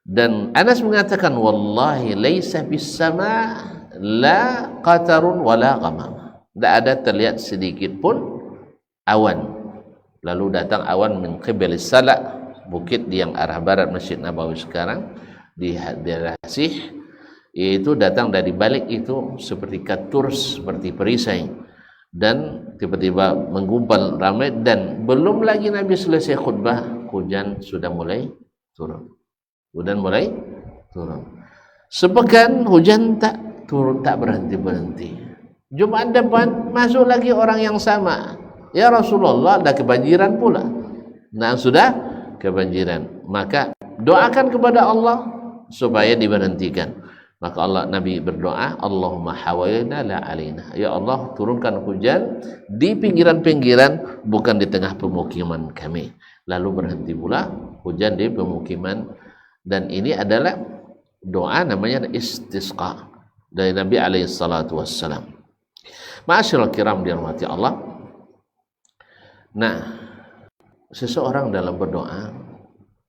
Dan Anas mengatakan, wallahi laisa bis sama la qatarun wala ghamam, tidak ada terlihat sedikit pun awan. Lalu datang awan min qibalis Salak, bukit di yang arah barat Masjid Nabawi sekarang di daerah Sih, yaitu datang dari balik itu seperti katurs, seperti perisai, dan tiba-tiba menggumpal ramai, dan belum lagi Nabi selesai khutbah, hujan sudah mulai turun. Hujan mulai turun. Sepekan hujan tak turun, tak berhenti-berhenti. Jumat depan masuk lagi orang yang sama. Ya Rasulullah, ada kebanjiran pula. Nah, sudah kebanjiran. Maka doakan kepada Allah supaya diberhentikan. Maka Nabi berdoa, Allahumma hawaina la alaina. Ya Allah, turunkan hujan di pinggiran-pinggiran, bukan di tengah pemukiman kami. Lalu berhenti pula hujan di pemukiman. Dan ini adalah doa namanya istisqa dari Nabi alaihi salatu wassalam. Ma'asyiral kiram dirahmati Allah. Nah, seseorang dalam berdoa,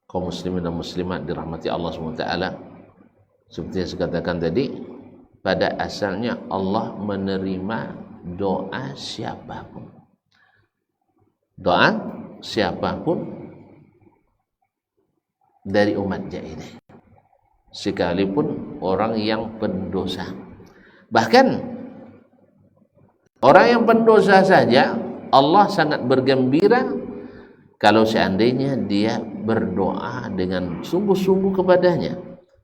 kaum muslimin dan muslimat dirahmati Allah SWT, seperti yang saya katakan tadi, pada asalnya Allah menerima doa siapapun. Doa siapapun dari umatnya ini, sekalipun orang yang pendosa. Bahkan orang yang pendosa saja Allah sangat bergembira kalau seandainya dia berdoa dengan sungguh-sungguh kepadanya.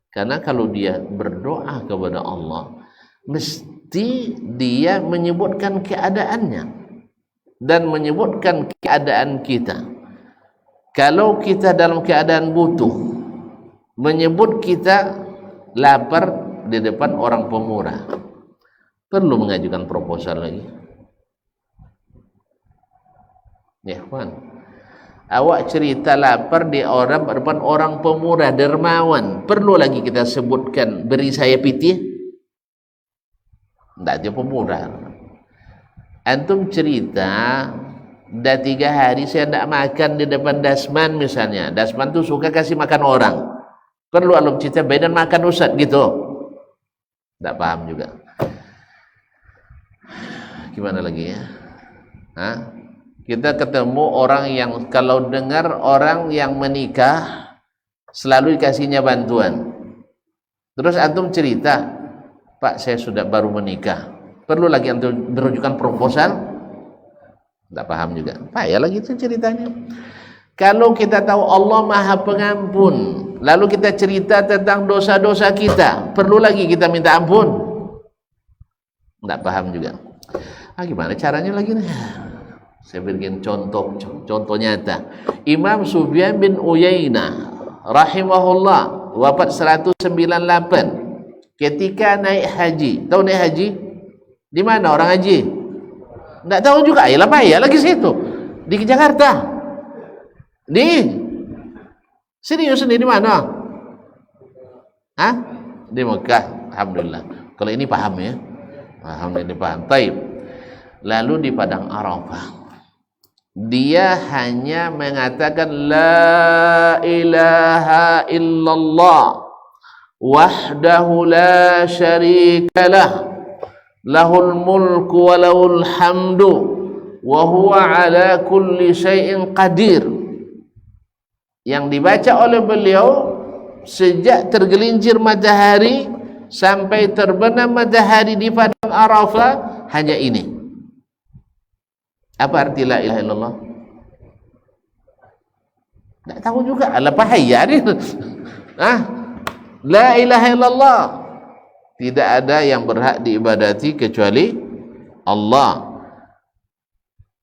Karena kalau dia berdoa kepada Allah, mesti dia menyebutkan keadaannya dan menyebutkan keadaan kita. Kalau kita dalam keadaan butuh, menyebut kita lapar di depan orang pemurah, perlu mengajukan proposal lagi? Ya, Wan, awak cerita lapar di depan orang pemurah dermawan, perlu lagi kita sebutkan beri saya piti? Tidak, dia pemurah. Antum cerita, dah 3 hari saya tidak makan di depan Dasman misalnya. Dasman tu suka kasih makan orang. Perlu alum cerita badan makan Ustaz gitu. Tak paham juga. Gimana lagi ya? Hah? Kita ketemu orang yang kalau dengar orang yang menikah selalu dikasihnya bantuan. Terus antum cerita, Pak saya sudah baru menikah. Perlu lagi antum merujukan proposal? Tak paham juga. Payah lagi itu ceritanya. Kalau kita tahu Allah Maha Pengampun, lalu kita cerita tentang dosa-dosa kita, perlu lagi kita minta ampun? Tak paham juga. Gimana caranya lagi nih? Saya berikan contoh nyata. Imam Sufyan bin Uyainah rahimahullah wafat 198 ketika naik haji. Tahu naik haji? Di mana orang haji? Tidak tahu juga, ya lagi situ di Jakarta. Serius ini di mana? Hah? Di Mekah. Alhamdulillah. Kalau ini paham ya. Alhamdulillah paham. Taib. Lalu di padang Arafah, dia hanya mengatakan la ilaha illallah wahdahu la syarikalah lahul mulku wa lahul hamdu wa huwa ala kulli syai'in qadir. yang dibaca oleh beliau sejak tergelincir matahari sampai terbenam matahari di padang Arafah hanya ini. Apa arti la ilaha illallah? Tak tahu juga. Ala pahaya ni. La ilaha illallah. Tidak ada yang berhak diibadati kecuali Allah.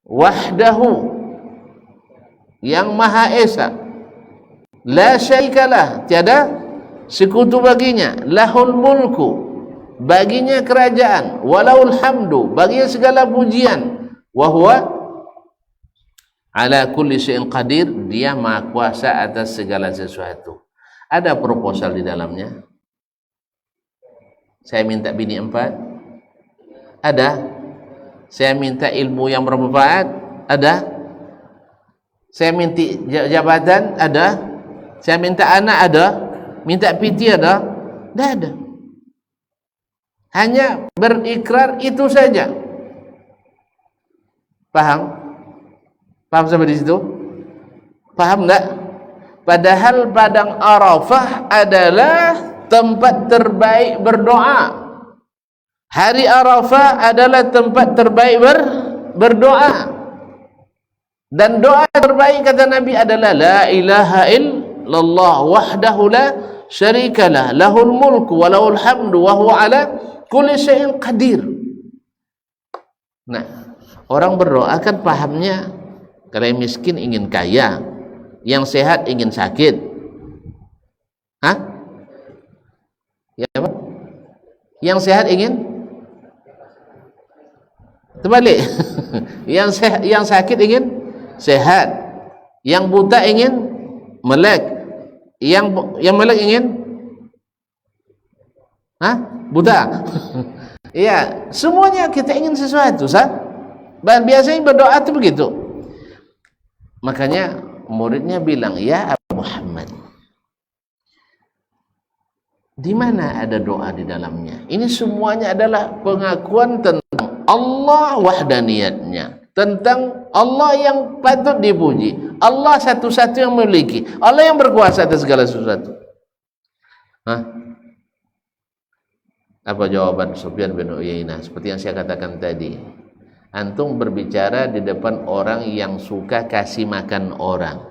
Wahdahu, yang Maha Esa. La syarikalah, tiada sekutu baginya. Lahul mulku, baginya kerajaan. Walaul hamdu, baginya segala pujian. Wa huwa ala kulli syai'in qadir, dia maha kuasa atas segala sesuatu. Ada proposal di dalamnya. Saya minta bini 4. Ada. Saya minta ilmu yang bermanfaat. Ada. Saya minta jabatan. Ada. Saya minta anak. Ada. Minta piti. Ada. Tidak ada. Hanya berikrar itu saja. Paham? Paham sampai di situ? Paham enggak? Padahal padang Arafah adalah tempat terbaik berdoa. Hari Arafah adalah tempat terbaik berdoa. Dan doa terbaik kata Nabi adalah la ilaha illallah wahdahu la syarikalah lahul mulku wa lahul hamdu wa huwa ala kulli syai'in qadir. Nah, orang berdoa kan pahamnya kalau yang miskin ingin kaya, yang sehat ingin sakit. Hah? Ya apa? Yang sehat ingin terbalik. yang sakit ingin sehat. Yang buta ingin melek. Yang melek ingin buta. Ya, semuanya kita ingin sesuatu, dan biasanya berdoa itu begitu. Makanya muridnya bilang, ya Abu Muhammad, di mana ada doa di dalamnya? Ini semuanya adalah pengakuan tentang Allah wahdaniyatnya, tentang Allah yang patut dipuji, Allah satu-satu yang memiliki, Allah yang berkuasa atas segala sesuatu. Apa jawaban Sufyan bin Uyainah? Seperti yang saya katakan tadi, antum berbicara di depan orang yang suka kasih makan orang,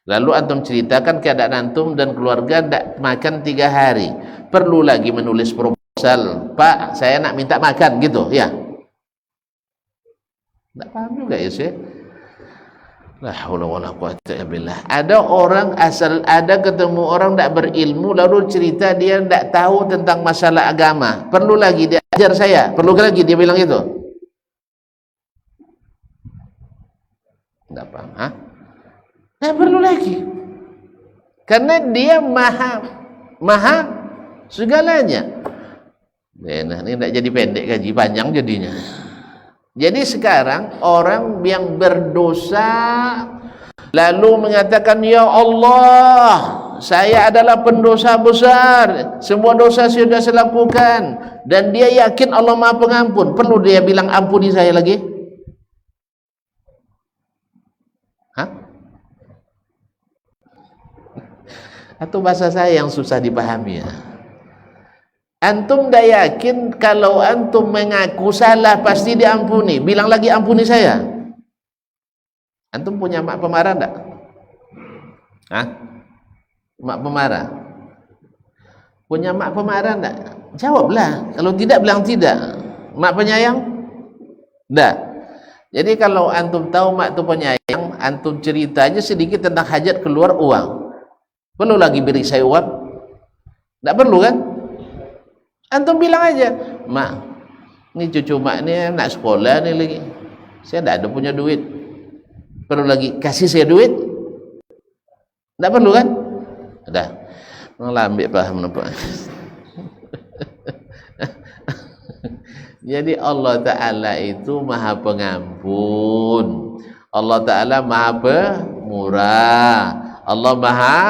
lalu antum ceritakan keadaan antum dan keluarga tidak makan 3 hari, perlu lagi menulis proposal, Pak saya nak minta makan gitu ya? Tidak paham juga ya sih. La haula wala quwwata illa billah. Ada orang ada ketemu orang tidak berilmu, lalu cerita dia tidak tahu tentang masalah agama, perlu lagi dia ajar saya, perlu lagi dia bilang itu. Tidak paham, tidak perlu lagi, karena dia maha segalanya. Nah, ini tidak jadi pendek gaji panjang jadinya. Jadi sekarang orang yang berdosa lalu mengatakan, ya Allah, saya adalah pendosa besar, semua dosa sudah saya lakukan, dan dia yakin Allah Maha Pengampun, perlu dia bilang ampuni saya lagi? Atau bahasa saya yang susah dipahami ya? Antum dah yakin kalau antum mengaku salah pasti diampuni, bilang lagi ampuni saya. Antum punya mak pemarah enggak? Mak pemarah? Punya mak pemarah enggak? Jawablah. Kalau tidak, bilang tidak. Mak penyayang? Enggak. Jadi kalau antum tahu mak tu penyayang, antum cerita aja sedikit tentang hajat keluar uang, perlu lagi beri saya uang? Enggak perlu kan? Antum bilang aja, mak, ini cucu mak ni nak sekolah ni lagi, saya tak ada punya duit, perlu lagi kasih saya duit? Tak perlu kan? Dah, malah ambil paham nampak. Jadi Allah Ta'ala itu Maha Pengampun, Allah Ta'ala Maha Pemurah, Allah Maha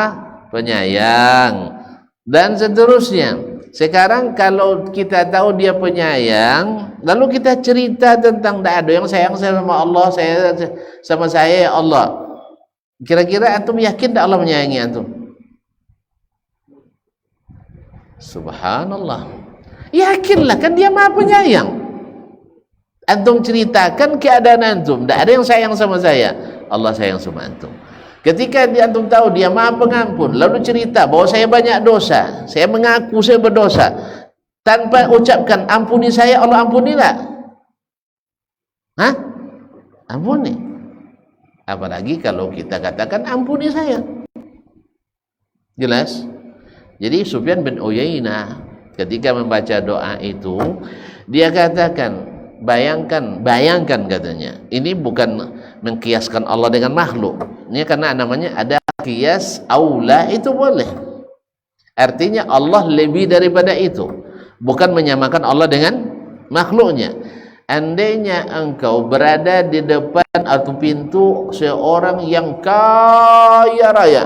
Penyayang, dan seterusnya. Sekarang kalau kita tahu dia penyayang, lalu kita cerita tentang tidak ada yang sayang sama Allah, saya sama saya ya Allah. Kira-kira antum yakin tak Allah menyayangi antum? Subhanallah. Yakinlah, kan dia Maha Penyayang. Antum ceritakan keadaan antum, tak ada yang sayang sama saya, Allah sayang sama antum. Ketika antum tahu dia Maha Pengampun, lalu cerita bahwa saya banyak dosa, saya mengaku saya berdosa, tanpa ucapkan ampuni saya, Allah ampuni tak? Hah? Ampuni. Apalagi kalau kita katakan ampuni saya. Jelas? Jadi Sufyan bin Uyainah ketika membaca doa itu, dia katakan, bayangkan katanya, ini bukan mengkiaskan Allah dengan makhluk. Ini karena namanya ada kias aula, itu boleh. Artinya Allah lebih daripada itu, bukan menyamakan Allah dengan makhluknya. Andainya engkau berada di depan atau pintu seorang yang kaya raya,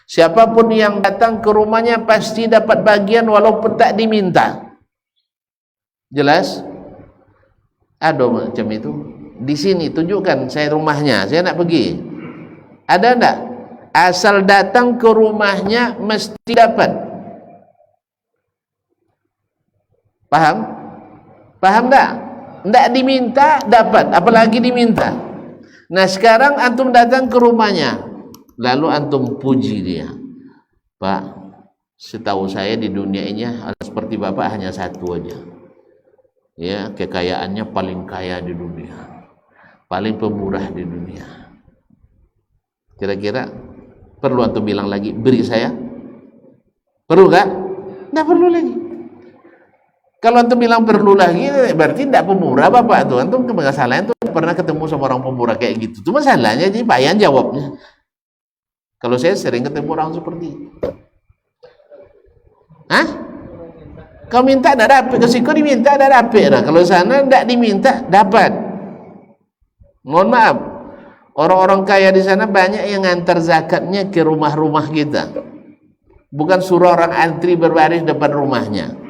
siapapun yang datang ke rumahnya pasti dapat bagian walaupun tak diminta. Jelas? Ada macam itu. Di sini tunjukkan saya rumahnya, saya nak pergi. Ada enggak? Asal datang ke rumahnya mesti dapat. Paham? Paham tak? Tidak diminta dapat, apalagi diminta. Nah sekarang antum datang ke rumahnya, lalu antum puji dia, Pak, setahu saya di dunia ini seperti Bapak hanya satu aja, ya, kekayaannya paling kaya di dunia, paling pemurah di dunia. Kira-kira perlu antum bilang lagi beri saya? Perlu gak? Tidak perlu lagi. Kalau antum bilang perlu lagi, berarti tidak pemurah Bapak tuh. Antum kesalahan tuh pernah ketemu sama orang pemurah kayak gitu. Cuma masalahnya jadi payah jawabnya. Kalau saya sering ketemu orang seperti itu. Hah? Kau minta tidak dapat, ke siku diminta tidak dapat. Nah, kalau sana tidak diminta dapat. Mohon maaf, orang-orang kaya di sana banyak yang ngantar zakatnya ke rumah-rumah kita. Bukan suruh orang antri berbaris depan rumahnya.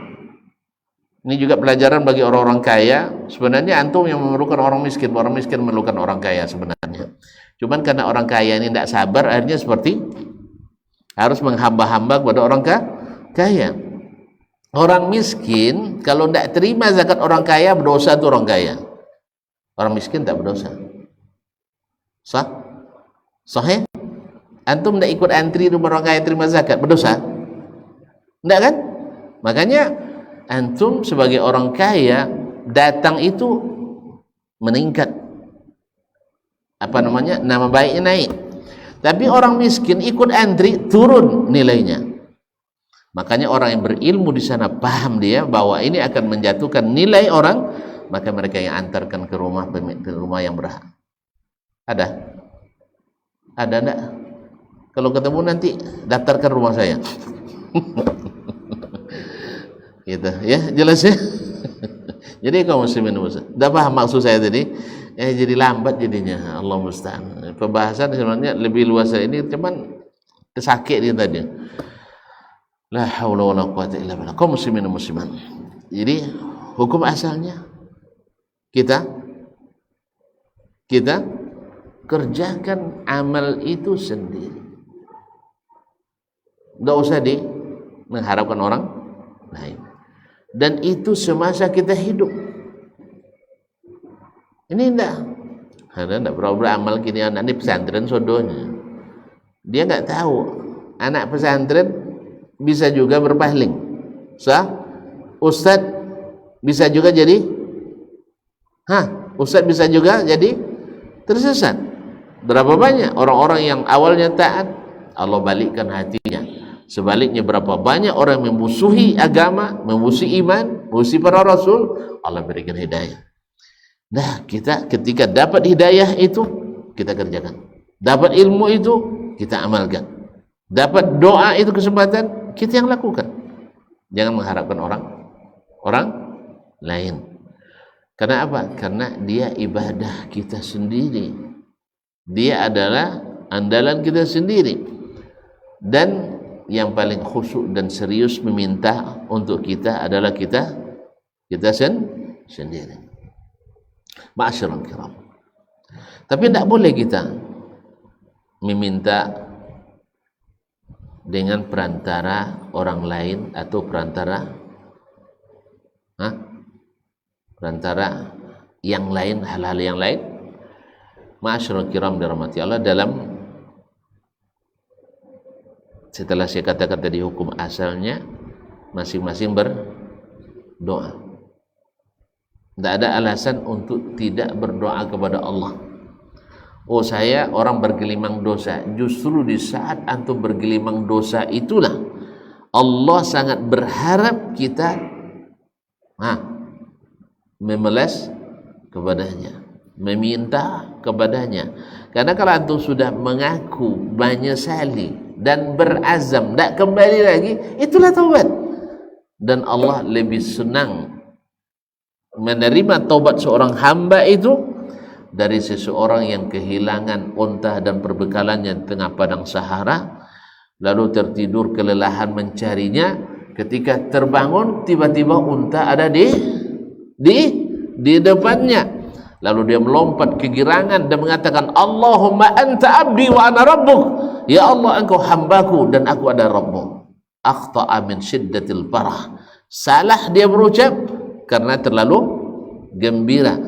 Ini juga pelajaran bagi orang-orang kaya. Sebenarnya antum yang memerlukan orang miskin memerlukan orang kaya sebenarnya. Cuman karena orang kaya ini tidak sabar, akhirnya seperti harus menghamba-hamba kepada orang kaya. Orang miskin kalau tidak terima zakat orang kaya, berdosa itu orang kaya. Orang miskin tak berdosa. Sah? Sahih? Antum tidak ikut antri rumah orang kaya terima zakat, berdosa? Tidak kan? Makanya antum sebagai orang kaya datang itu meningkat, apa namanya, nama baiknya naik. Tapi orang miskin ikut antri turun nilainya. Makanya orang yang berilmu di sana paham dia bahwa ini akan menjatuhkan nilai orang, maka mereka yang antarkan ke rumah yang berhak. Ada enggak? Kalau ketemu nanti daftarkan rumah saya. Gitu ya, jelas ya. Jadi kaum muslimin udah paham maksud saya tadi? Jadi lambat jadinya, Allah musta'an. Pembahasan sebenarnya lebih luas ini, cuman sakit dia tadi. La haula wala quwata illa billah. Kaum muslimin muslimat. Jadi hukum asalnya kita kerjakan amal itu sendiri. Tidak usah mengharapkan orang lain. Dan itu semasa kita hidup. Ini tidak beramal gini, anak ini pesantren sodonya. Dia nggak tahu anak pesantren bisa juga berpaling. Ustadz bisa juga jadi Ustadz bisa juga jadi tersesat. Berapa banyak orang-orang yang awalnya taat, Allah balikkan hatinya. Sebaliknya berapa banyak orang yang memusuhi agama, memusuhi iman, memusuhi para rasul, Allah berikan hidayah. Nah, kita ketika dapat hidayah itu, kita kerjakan. Dapat ilmu itu, kita amalkan. Dapat doa itu kesempatan, kita yang lakukan. Jangan mengharapkan orang lain. Karena apa? Karena dia ibadah kita sendiri. Dia adalah andalan kita sendiri. Dan yang paling khusyuk dan serius meminta untuk kita adalah kita sendiri. Ma'asyiral kiram. Tapi tidak boleh kita meminta dengan perantara orang lain atau perantara yang lain, hal-hal yang lain. Ma'asyiral kiram dirahmati Allah, dalam setelah saya katakan tadi hukum asalnya, masing-masing berdoa. Tidak ada alasan untuk tidak berdoa kepada Allah. Oh, saya orang bergelimang dosa. Justru di saat antum bergelimang dosa itulah Allah sangat berharap kita memelas kepadanya, meminta kepadanya. Karena kalau antum sudah mengaku menyesali dan berazam tak kembali lagi, itulah taubat. Dan Allah lebih senang menerima taubat seorang hamba itu dari seseorang yang kehilangan unta dan perbekalannya di tengah padang Sahara, lalu tertidur kelelahan mencarinya. Ketika terbangun, tiba-tiba unta ada di depannya. Lalu dia melompat kegirangan dan mengatakan, Allahumma anta abdi wa ana rabbuk. Ya Allah, engkau hambaku dan aku ada Rabbuk. Akhta'a min syiddatil farah. Salah dia berucap karena terlalu gembira.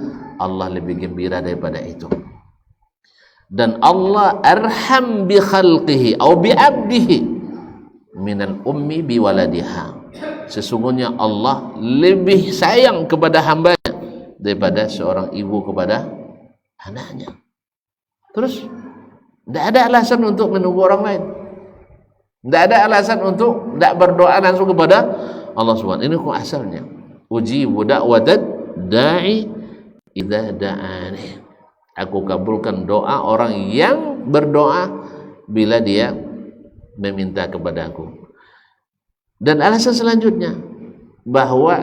Allah lebih gembira daripada itu. Dan Allah arham bi khalqihi atau bi abdihi minal ummi bi waladiha. Sesungguhnya Allah lebih sayang kepada hambanya daripada seorang ibu kepada anaknya. Terus tidak ada alasan untuk menunggu orang lain. Tidak ada alasan untuk tidak berdoa langsung kepada Allah Subhanahu. Ini hukum asalnya. Ujibu da'watad da'i idza da'ani. Aku kabulkan doa orang yang berdoa bila dia meminta kepadaku. Dan alasan selanjutnya bahwa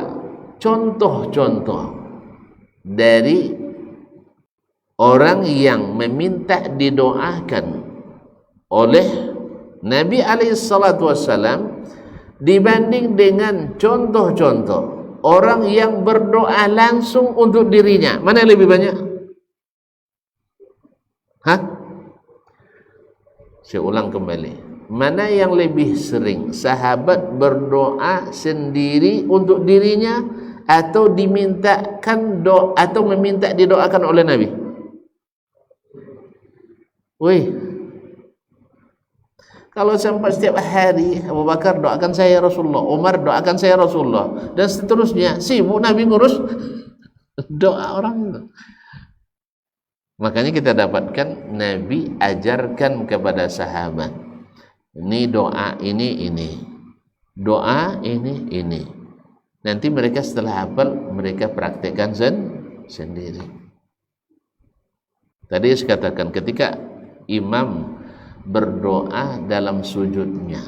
contoh-contoh dari orang yang meminta didoakan oleh Nabi SAW dibanding dengan contoh-contoh orang yang berdoa langsung untuk dirinya, mana yang lebih banyak? Saya ulang kembali. Mana yang lebih sering sahabat berdoa sendiri untuk dirinya atau dimintakan doa atau meminta didoakan oleh Nabi? Kalau sampai setiap hari Abu Bakar doakan saya Rasulullah, Umar doakan saya Rasulullah, dan seterusnya, sibuk Nabi ngurus doa orang itu. Makanya kita dapatkan Nabi ajarkan kepada sahabat, ini doa ini, doa ini. Nanti mereka setelah hafal, mereka praktekkan sendiri. Tadi saya katakan ketika imam berdoa dalam sujudnya,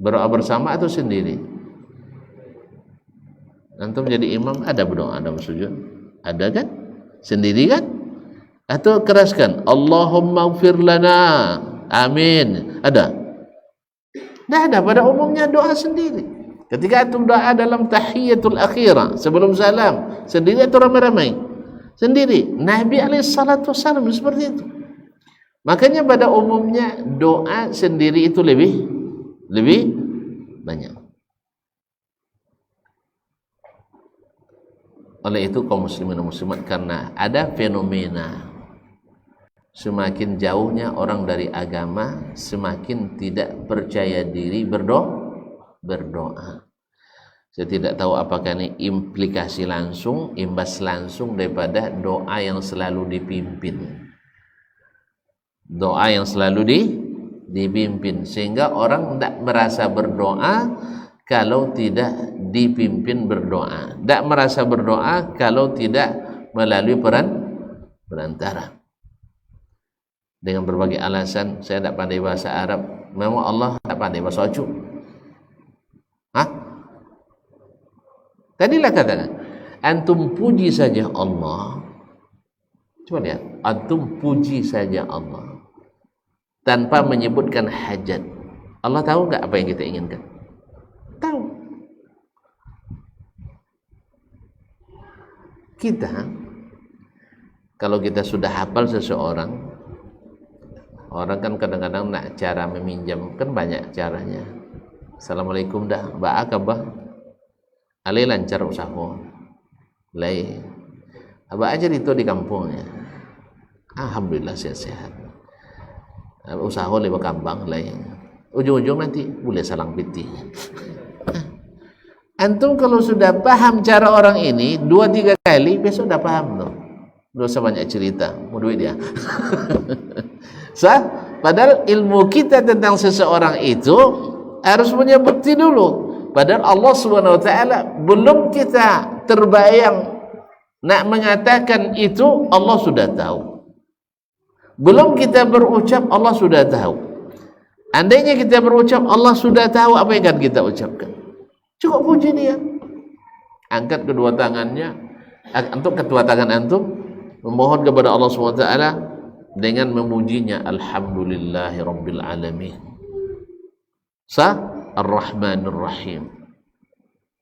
berdoa bersama atau sendiri? Antum jadi imam ada berdoa dalam sujud? Ada kan? Sendiri kan? Atau keraskan Allahumma ighfir lana, amin, ada? Tidak ada. Pada umumnya doa sendiri. Ketika antum doa dalam tahiyatul akhirah sebelum salam, sendiri atau ramai-ramai? Sendiri. Nabi SAW seperti itu. Makanya pada umumnya doa sendiri itu lebih banyak. Oleh itu kaum muslimin dan muslimat, karena ada fenomena semakin jauhnya orang dari agama, semakin tidak percaya diri berdoa. Saya tidak tahu apakah ini implikasi langsung, imbas langsung daripada doa yang selalu dipimpin. Doa yang selalu dipimpin, sehingga orang tidak merasa berdoa kalau tidak dipimpin berdoa, tidak merasa berdoa kalau tidak melalui perantara. Dengan berbagai alasan, saya tidak pandai bahasa Arab, memang Allah tidak pandai bahasa Aceh. Tadilah katakan, antum puji saja Allah. Coba lihat, antum puji saja Allah tanpa menyebutkan hajat. Allah tahu enggak apa yang kita inginkan? Tahu. Kita, kalau kita sudah hafal seseorang, Orang kan kadang-kadang nak cara meminjam kan banyak caranya. Assalamualaikum dah, ba akabah. Ale lancar usaha. Lai. Aba aja itu di kampungnya. Alhamdulillah sehat-sehat. Usaha lebih gampang lai. Ujung-ujung nanti boleh salang piti. Antum kalau sudah paham cara orang ini 2-3 kali, besok udah paham tuh. Nggak usah banyak cerita, mau duit dia. Padahal ilmu kita tentang seseorang itu harus punya bukti dulu. Padahal Allah Subhanahu wa taala belum kita terbayang nak mengatakan itu, Allah sudah tahu. Belum kita berucap, Allah sudah tahu. Andainya kita berucap, Allah sudah tahu apa yang akan kita ucapkan. Cukup puji dia. Angkat kedua tangannya, untuk kedua tangan antum, memohon kepada Allah SWT dengan memujinya. Alhamdulillahi Rabbil Alamin. Ar-Rahmanir Rahim.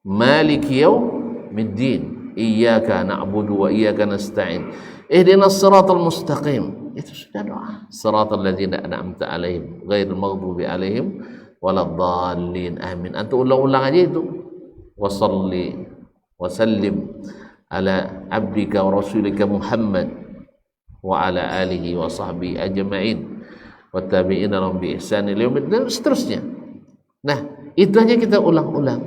Maliki yaumiddin. Iyyaka na'budu wa iyyaka nasta'in. Ihdinas siratal mustaqim. Itu sudah doa. Siratal ladzina an'amta 'alaihim ghairil maghdubi 'alaihim waladdallin. Amin. Antum ulang-ulang aja itu. Wassalli wa sallim ala abdika wa rasulika Muhammad wa ala alihi wa sahbihi ajma'in wa tabi'ina lahum bi ihsan ila yaumil dan seterusnya. Nah, itu aja kita ulang-ulang.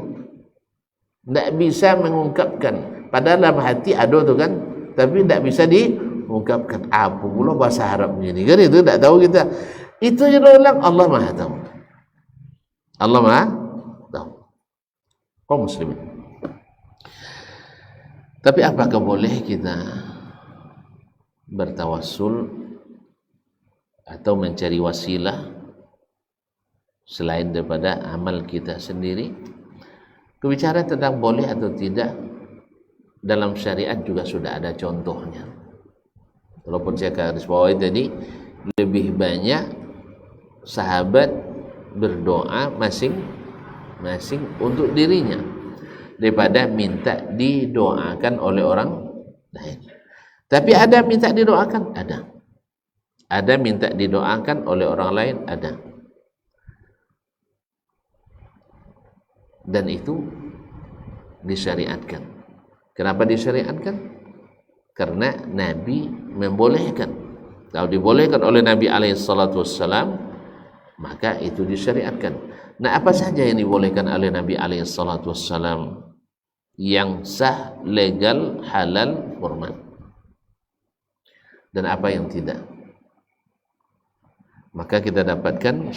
Tidak bisa mengungkapkan. Padahal dalam hati ada tuh kan, tapi tidak bisa diungkapkan. Apa pula bahasa Arab begini kan, itu tidak tahu kita. Itu aja ulang. Allah Maha tahu. Allah Maha tahu. Kaum muslimin. Tapi apakah boleh kita bertawassul atau mencari wasilah selain daripada amal kita sendiri? Kebicaraan tentang boleh atau tidak dalam syariat juga sudah ada contohnya. Walaupun saya garis bawahi tadi, lebih banyak sahabat berdoa masing-masing untuk dirinya daripada minta didoakan oleh orang lain. Tapi ada minta didoakan, ada. Ada minta didoakan oleh orang lain, ada. Dan itu disyariatkan. Kenapa disyariatkan? Karena Nabi membolehkan. Kalau dibolehkan oleh Nabi SAW, maka itu disyariatkan. Nah, apa saja yang dibolehkan oleh Nabi SAW yang sah, legal, halal, hormat, dan apa yang tidak? Maka kita dapatkan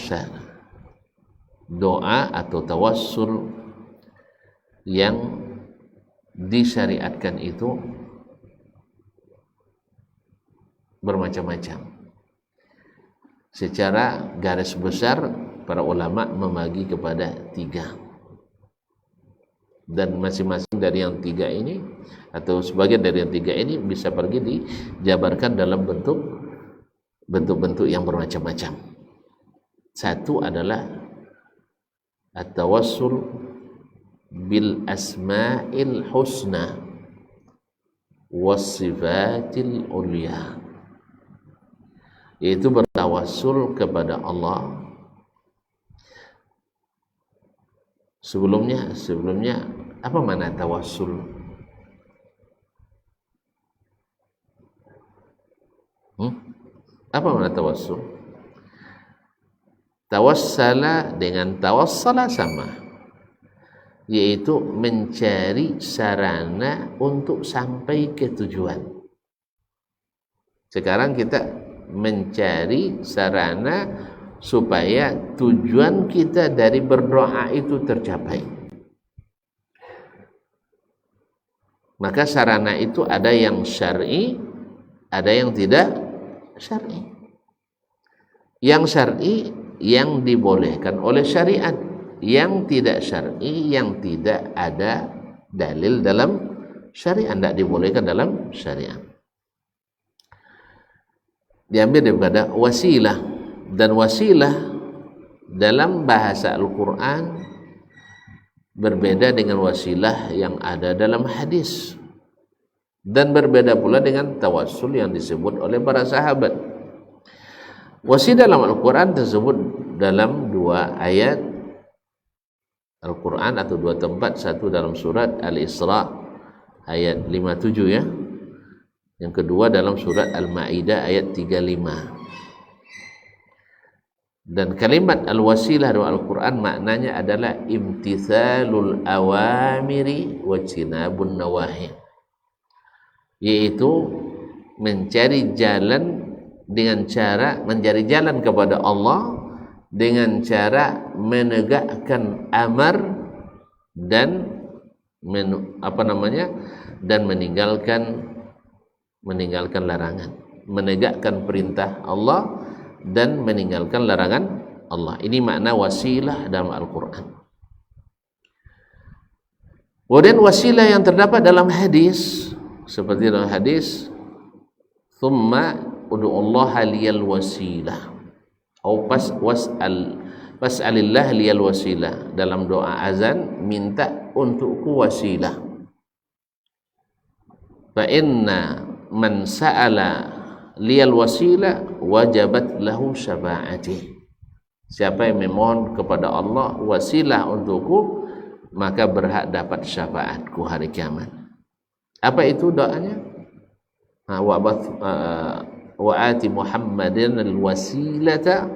doa atau tawassul yang disyariatkan itu bermacam-macam. Secara garis besar para ulama membagi kepada 3, dan masing-masing dari yang 3 ini atau sebagian dari yang 3 ini bisa pergi dijabarkan dalam bentuk-bentuk yang bermacam-macam. Satu adalah at-tawassul bil asma'il husna was sifatil ulya, yaitu bertawassul kepada Allah. Sebelumnya apa makna tawassul? Apa makna tawassul? Tawassala dengan tawassala sama, yaitu mencari sarana untuk sampai ke tujuan. Sekarang kita mencari sarana supaya tujuan kita dari berdoa itu tercapai. Maka sarana itu ada yang syar'i, ada yang tidak syar'i. Yang syar'i yang dibolehkan oleh syariat, yang tidak syar'i yang tidak ada dalil dalam syariat, tidak dibolehkan dalam syariat. Diambil daripada wasilah, dan wasilah dalam bahasa Al-Quran berbeda dengan wasilah yang ada dalam hadis, dan berbeda pula dengan tawassul yang disebut oleh para sahabat. Wasilah dalam Al-Quran tersebut dalam dua ayat Al-Quran atau dua tempat, satu dalam surat Al-Isra ayat 57 ya, yang kedua dalam surat Al-Ma'idah ayat 35. Dan kalimat al-wasilah dalam Al-Quran maknanya adalah imtithalul awamiri wa jinabun nawahi, yaitu mencari jalan kepada Allah dengan cara menegakkan amar dan dan meninggalkan larangan, menegakkan perintah Allah dan meninggalkan larangan Allah. Ini makna wasilah dalam Al-Quran. Kemudian wasilah yang terdapat dalam hadis, seperti dalam hadis thumma ud'ullaha liyal wasilah atau fas'alillah liyal wasilah. Dalam doa azan, minta untukku wasilah. Fa inna man sa'ala liyal wasilah wajabat lahu syafa'ati. Siapa yang memohon kepada Allah wasilah untukku, maka berhak dapat syafaatku hari kiamat. Apa itu doanya? Wa ati Muhammadin al-wasilata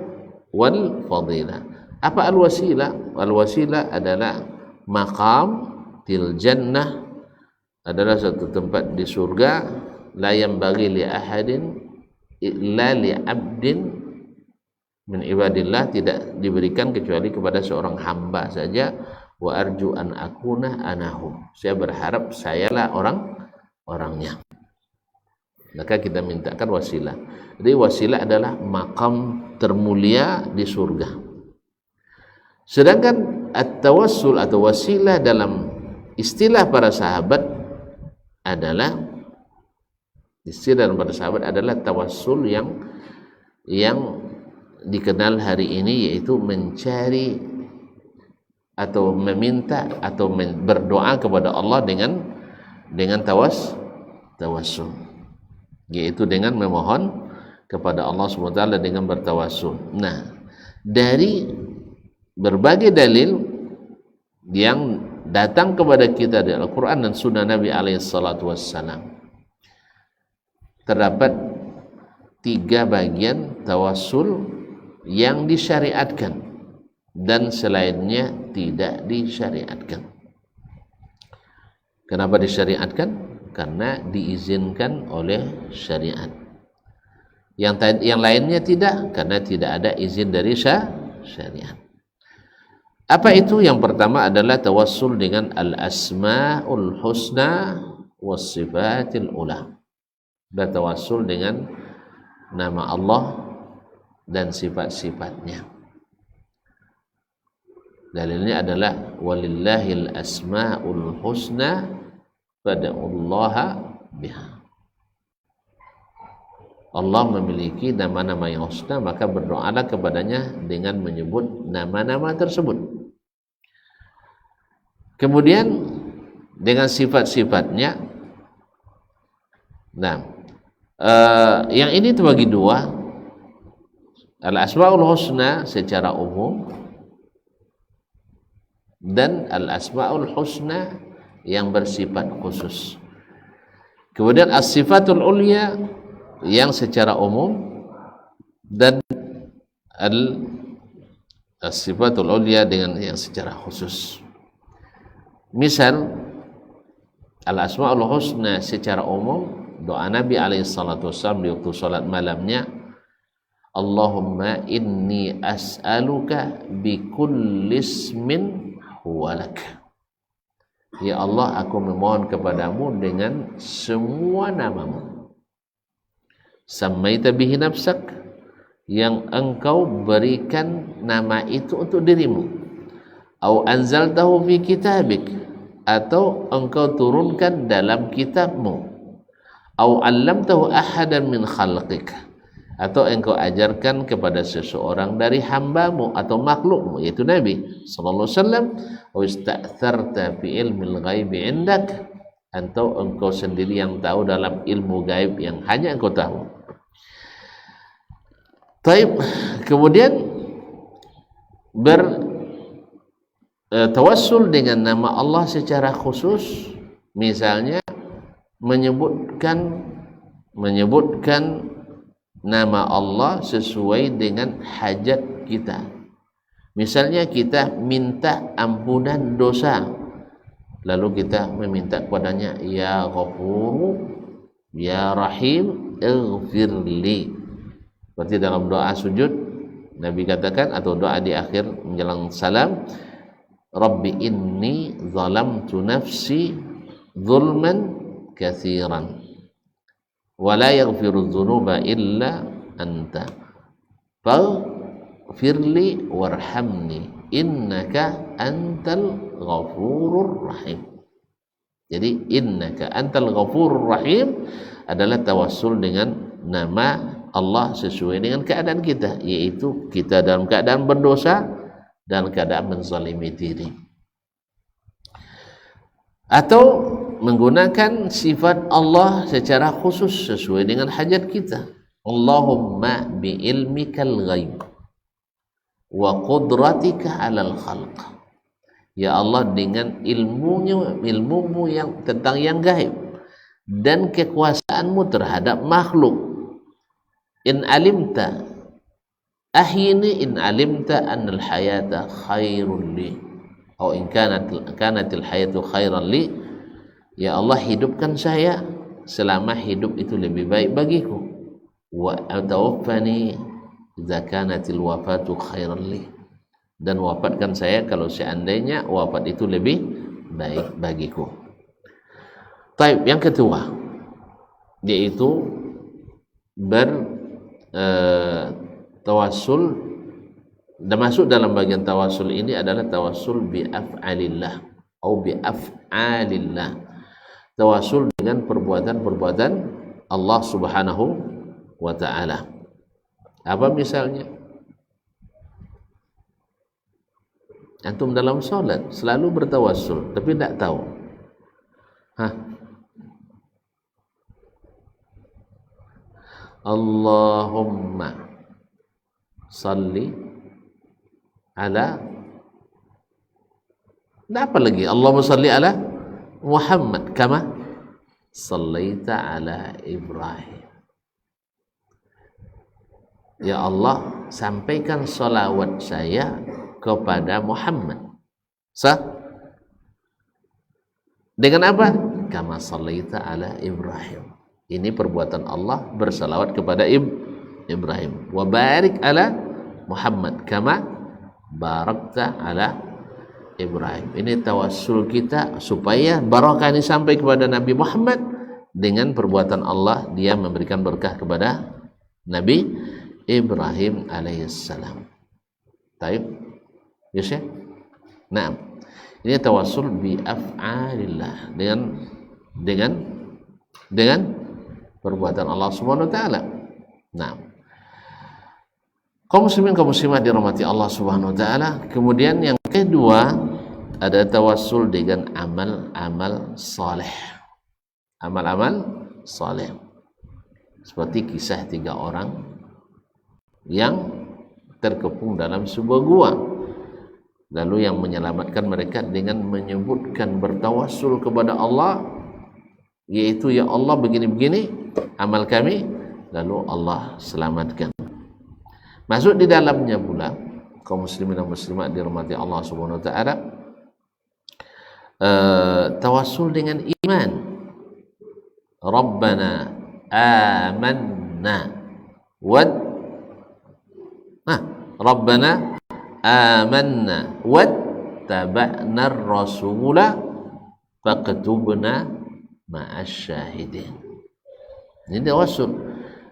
wal fadilah. Apa al-wasilah? Al-wasilah adalah maqam til jannah, adalah satu tempat di surga, la yanbaghi li ahadin illa li abdin min ibadillah, tidak diberikan kecuali kepada seorang hamba saja. Wa arju an akuna anahum, saya berharap sayalah orangnya. Maka kita mintakan wasilah. Jadi wasilah adalah makam termulia di surga. Sedangkan at-tawassul atau wasilah dalam istilah para sahabat adalah tawassul yang dikenal hari ini, yaitu mencari atau meminta atau berdoa kepada Allah dengan tawassul, yaitu dengan memohon kepada Allah SWT dengan bertawassul. Nah, dari berbagai dalil yang datang kepada kita dari Al-Quran dan Sunnah Nabi SAW, terdapat 3 bagian tawassul yang disyariatkan dan selainnya tidak disyariatkan. Kenapa disyariatkan? Karena diizinkan oleh syariat. Yang lainnya tidak, karena tidak ada izin dari syariat. Apa itu? Yang pertama adalah tawassul dengan al-asma'ul husna was sifatil ula. Bertawassul dengan nama Allah dan sifat-sifatnya. Dalilnya adalah walillahil asma'ul husna fad'ullaha biha. Allah memiliki nama-nama yang husna, maka berdoalah kepadanya dengan menyebut nama-nama tersebut. Kemudian dengan sifat-sifatnya. Nah, yang ini terbagi 2. Al-asma'ul husna secara umum dan al-asma'ul husna yang bersifat khusus. Kemudian as-sifatul ulya yang secara umum dan as-sifatul ulya dengan yang secara khusus. Misal al-asma'ul husna secara umum, doa Nabi SAW di waktu salat malamnya, Allahumma inni as'aluka bi kulli ismin huwalak. Ya Allah, aku memohon kepadamu dengan semua namamu. Sammaita bihi nafsak, yang engkau berikan nama itu untuk dirimu. Au anzaltahu fi kitabik, atau engkau turunkan dalam kitabmu. Au 'allamtahu ahadan min khalqik, atau engkau ajarkan kepada seseorang dari hambamu atau makhlukmu, yaitu Nabi sallallahu alaihi wasallam. Wa ista'tharta fi ilmil ghaibi indak, atau engkau sendiri yang tahu dalam ilmu gaib yang hanya engkau tahu. Taib, kemudian bertawassul dengan nama Allah secara khusus, misalnya menyebutkan nama Allah sesuai dengan hajat kita. Misalnya kita minta ampunan dosa, lalu kita meminta kepadanya, ya Ghafur, ya Rahim, ighfirli. Seperti dalam doa sujud Nabi katakan, atau doa di akhir menjelang salam, Rabbi inni zalamtu nafsi zulman katsiran wa la yaghfiru dzunuba illa anta faghfirli warhamni innaka antal ghafurur rahim. Jadi innaka antal ghafurur rahim adalah tawassul dengan nama Allah sesuai dengan keadaan kita, yaitu kita dalam keadaan berdosa dan keadaan menzalimi diri, atau menggunakan sifat Allah secara khusus sesuai dengan hajat kita. Allahumma bi ilmikal ghaib wa qudratika 'alal khalq. Ya Allah, dengan ilmumu yang tentang yang gaib dan kekuasaanmu terhadap makhluk. In alimta ahyini in alimta annal hayata khairun li, atau in kanatil hayatu khairan li. Ya Allah, hidupkan saya selama hidup itu lebih baik bagiku. Wa tawaffani idza kanatil wafatu khairan li, dan wafatkan saya kalau seandainya wafat itu lebih baik bagiku. Taib, yang kedua yaitu tawassul, dan masuk dalam bagian tawassul ini adalah tawassul bi af'alillah atau bi af'alillah. Tawassul dengan perbuatan-perbuatan Allah Subhanahu wa ta'ala. Apa misalnya? Antum dalam sholat selalu bertawassul tapi tidak tahu. Allahumma salli ala, tidak apa lagi, Allahumma salli ala Muhammad kama sallaita ala Ibrahim. Ya Allah, sampaikan salawat saya kepada Muhammad. Sah? Dengan apa? Kama sallaita ala Ibrahim. Ini perbuatan Allah bersalawat kepada Ibrahim. Wa barik ala Muhammad kama barakta ala Ibrahim. Ini tawassul kita supaya barakah ini sampai kepada Nabi Muhammad. Dengan perbuatan Allah, dia memberikan berkah kepada Nabi Ibrahim alaihissalam. Taib, yes ya? Nah, ini tawassul bi af'alillah, dengan perbuatan Allah Subhanahu wa taala. Nah, kaum muslimin kaum muslimat dirahmati Allah Subhanahu wa taala. Kemudian yang kedua ada tawassul dengan amal-amal saleh. Amal-amal saleh. Seperti kisah 3 orang yang terkepung dalam sebuah gua. Lalu yang menyelamatkan mereka dengan menyebutkan bertawassul kepada Allah, yaitu ya Allah begini-begini amal kami, lalu Allah selamatkan. Masuk di dalamnya pula kaum muslimin dan muslimat dirahmati Allah Subhanahu wa taala, tawassul dengan iman. Rabbana amanna Rabbana amanna wattaba'na ar-rasula faqtubna ma'asyahidin. Ini tawassul.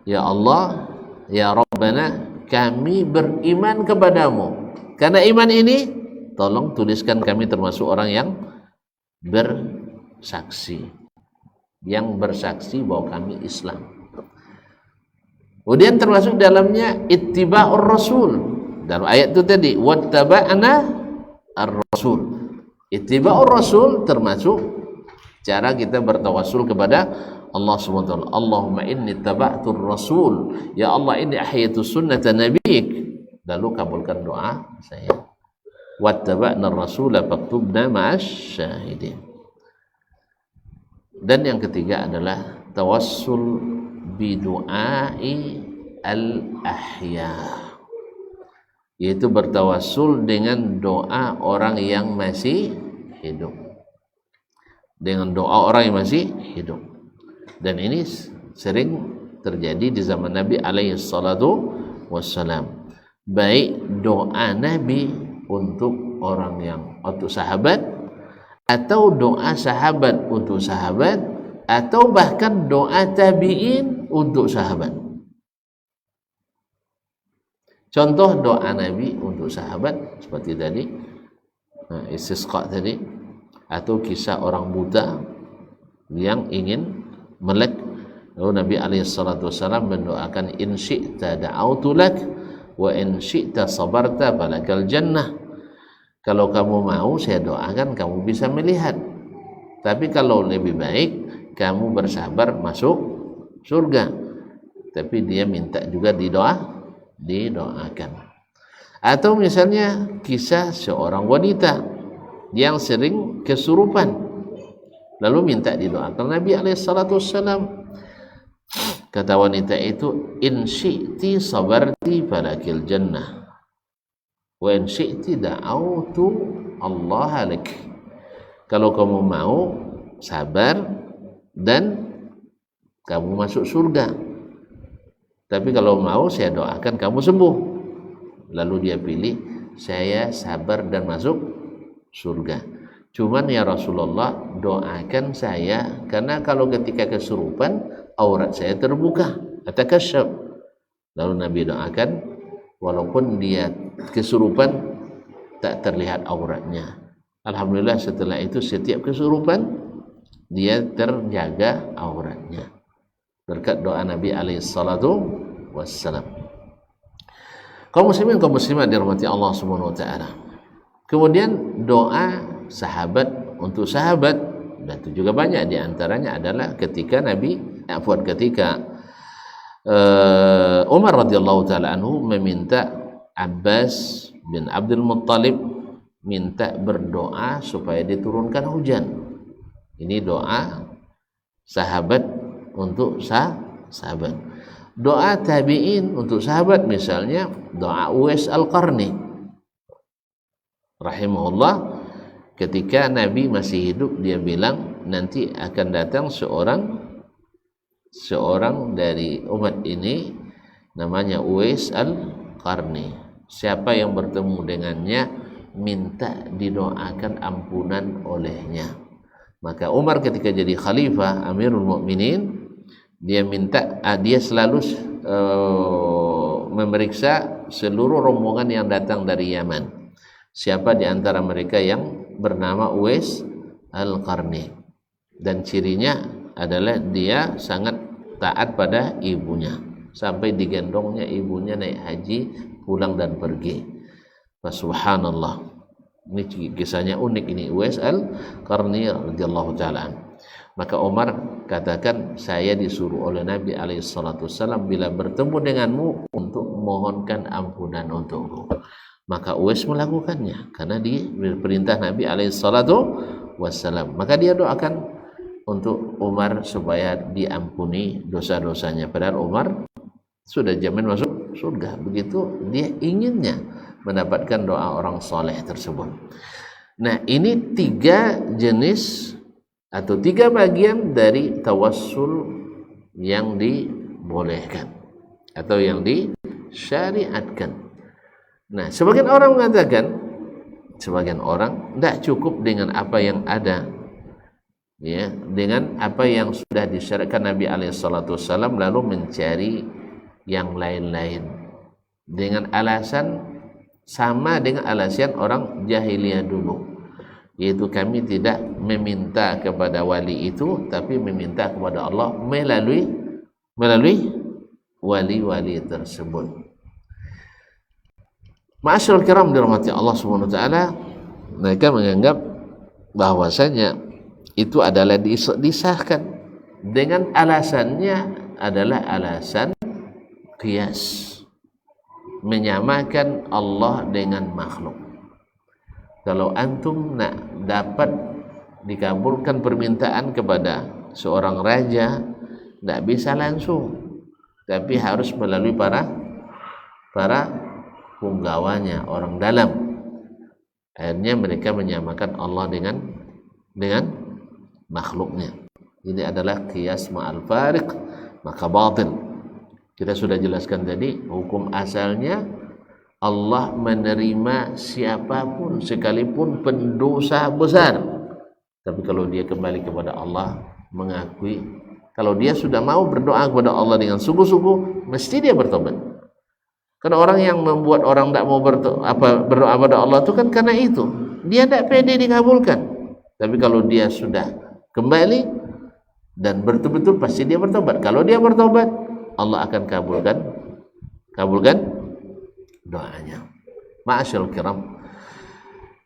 Ya Allah, ya Rabbana, kami beriman kepadamu. Karena iman ini, tolong tuliskan kami termasuk orang yang bersaksi, bahwa kami Islam. Kemudian termasuk dalamnya ittiba'ur rasul. Dalam ayat itu tadi, wattaba'na ar-rasul. Ittiba'ur rasul termasuk cara kita bertawassul kepada Allah SWT, Allahumma inni taba'tur rasul, ya Allah inni ahyaitu sunnata nabiyik, lalu kabulkan doa saya. Wattaba'na rasula faktubna ma'as syahidin. Dan yang ketiga adalah tawassul bidu'ai al-ahya, yaitu bertawassul dengan doa orang yang masih hidup, dengan doa orang yang masih hidup. Dan ini sering terjadi di zaman Nabi alaihi salatu wassalam, baik doa Nabi untuk orang yang untuk sahabat, atau doa sahabat untuk sahabat, atau bahkan doa tabi'in untuk sahabat. Contoh doa Nabi untuk sahabat seperti tadi, istisqa tadi, atau kisah orang buta yang ingin melek, lalu Nabi alaihissalatu wassalam mendoakan, in syi'ta da'autu lak wa in syi'ta sabarta falakal jannah. Kalau kamu mau saya doakan kamu bisa melihat, tapi kalau lebih baik kamu bersabar masuk surga. Tapi dia minta juga didoakan. Atau misalnya kisah seorang wanita yang sering kesurupan, lalu minta didoakan. Nabi alaihissalam, kata wanita itu, in syi'ti sabarti falakil jannah wa in syi'ti da'autu Allah lak. Kalau kamu mau sabar dan kamu masuk surga, tapi kalau mau saya doakan kamu sembuh. Lalu dia pilih, saya sabar dan masuk surga. Cuman ya Rasulullah, doakan saya, karena kalau ketika kesurupan aurat saya terbuka, atakasyaf. Lalu Nabi doakan, walaupun dia kesurupan tak terlihat auratnya. Alhamdulillah setelah itu setiap kesurupan dia terjaga auratnya berkat doa Nabi alaihi salatu wassalam. Kaum muslimin, kaum muslimat dirahmati Allah Subhanahu wa taala. Kemudian doa sahabat untuk sahabat, dan itu juga banyak, di antaranya adalah ketika Umar radhiyallahu taala anhu meminta Abbas bin Abdul Muttalib minta berdoa supaya diturunkan hujan. Ini doa sahabat untuk sahabat. Doa tabi'in untuk sahabat, misalnya doa Uwais Al-Qarni rahimahullah, ketika Nabi masih hidup dia bilang nanti akan datang seorang dari umat ini namanya Uwais Al-Qarni. Siapa yang bertemu dengannya minta didoakan ampunan olehnya. Maka Umar ketika jadi khalifah Amirul Mukminin, dia selalu memeriksa seluruh rombongan yang datang dari Yaman, siapa di antara mereka yang bernama Uwais Al-Qarni, dan cirinya adalah dia sangat taat pada ibunya, sampai digendongnya ibunya naik haji, pulang dan pergi. Subhanallah, ini kisahnya unik ini, Uwais Al-Qarni radhiyallahu taala. Maka Umar katakan, saya disuruh oleh Nabi alaihissalam bila bertemu denganmu untuk memohonkan ampunan untukku. Maka Uwais melakukannya karena diperintah Nabi alaihissalam. Maka dia doakan untuk Umar supaya diampuni dosa-dosanya. Padahal Umar sudah jamin masuk surga. Begitu dia inginnya mendapatkan doa orang soleh tersebut. Nah, ini 3 jenis atau 3 bagian dari tawassul yang dibolehkan atau yang disyariatkan. Nah, sebagian orang mengatakan, sebagian orang tidak cukup dengan apa yang ada, ya, dengan apa yang sudah disyariatkan Nabi alaihissalam, lalu mencari yang lain-lain dengan alasan sama dengan alasan orang jahiliyah dulu, yaitu kami tidak meminta kepada wali itu, tapi meminta kepada Allah melalui wali-wali tersebut. Ma'asyiral kiram dirahmati Allah Subhanahu wa taala, mereka menganggap bahwasanya itu adalah disahkan dengan alasannya adalah alasan qiyas, menyamakan Allah dengan makhluk. Kalau antum nak dapat dikabulkan permintaan kepada seorang raja, tidak bisa langsung, tapi harus melalui para punggawanya, orang dalam. Akhirnya mereka menyamakan Allah dengan makhluknya. Ini adalah qiyas ma'al fariq, maka batil. Kita sudah jelaskan tadi, hukum asalnya Allah menerima siapapun sekalipun pendosa besar. Tapi kalau dia kembali kepada Allah, mengakui, kalau dia sudah mau berdoa kepada Allah dengan sungguh-sungguh, mesti dia bertobat. Karena orang yang membuat orang tidak mau berdoa kepada Allah itu kan karena itu, dia tidak pede dikabulkan. Tapi kalau dia sudah kembali dan betul-betul, pasti dia bertobat. Kalau dia bertobat, Allah akan kabulkan doanya. Ma'asyarul kiram.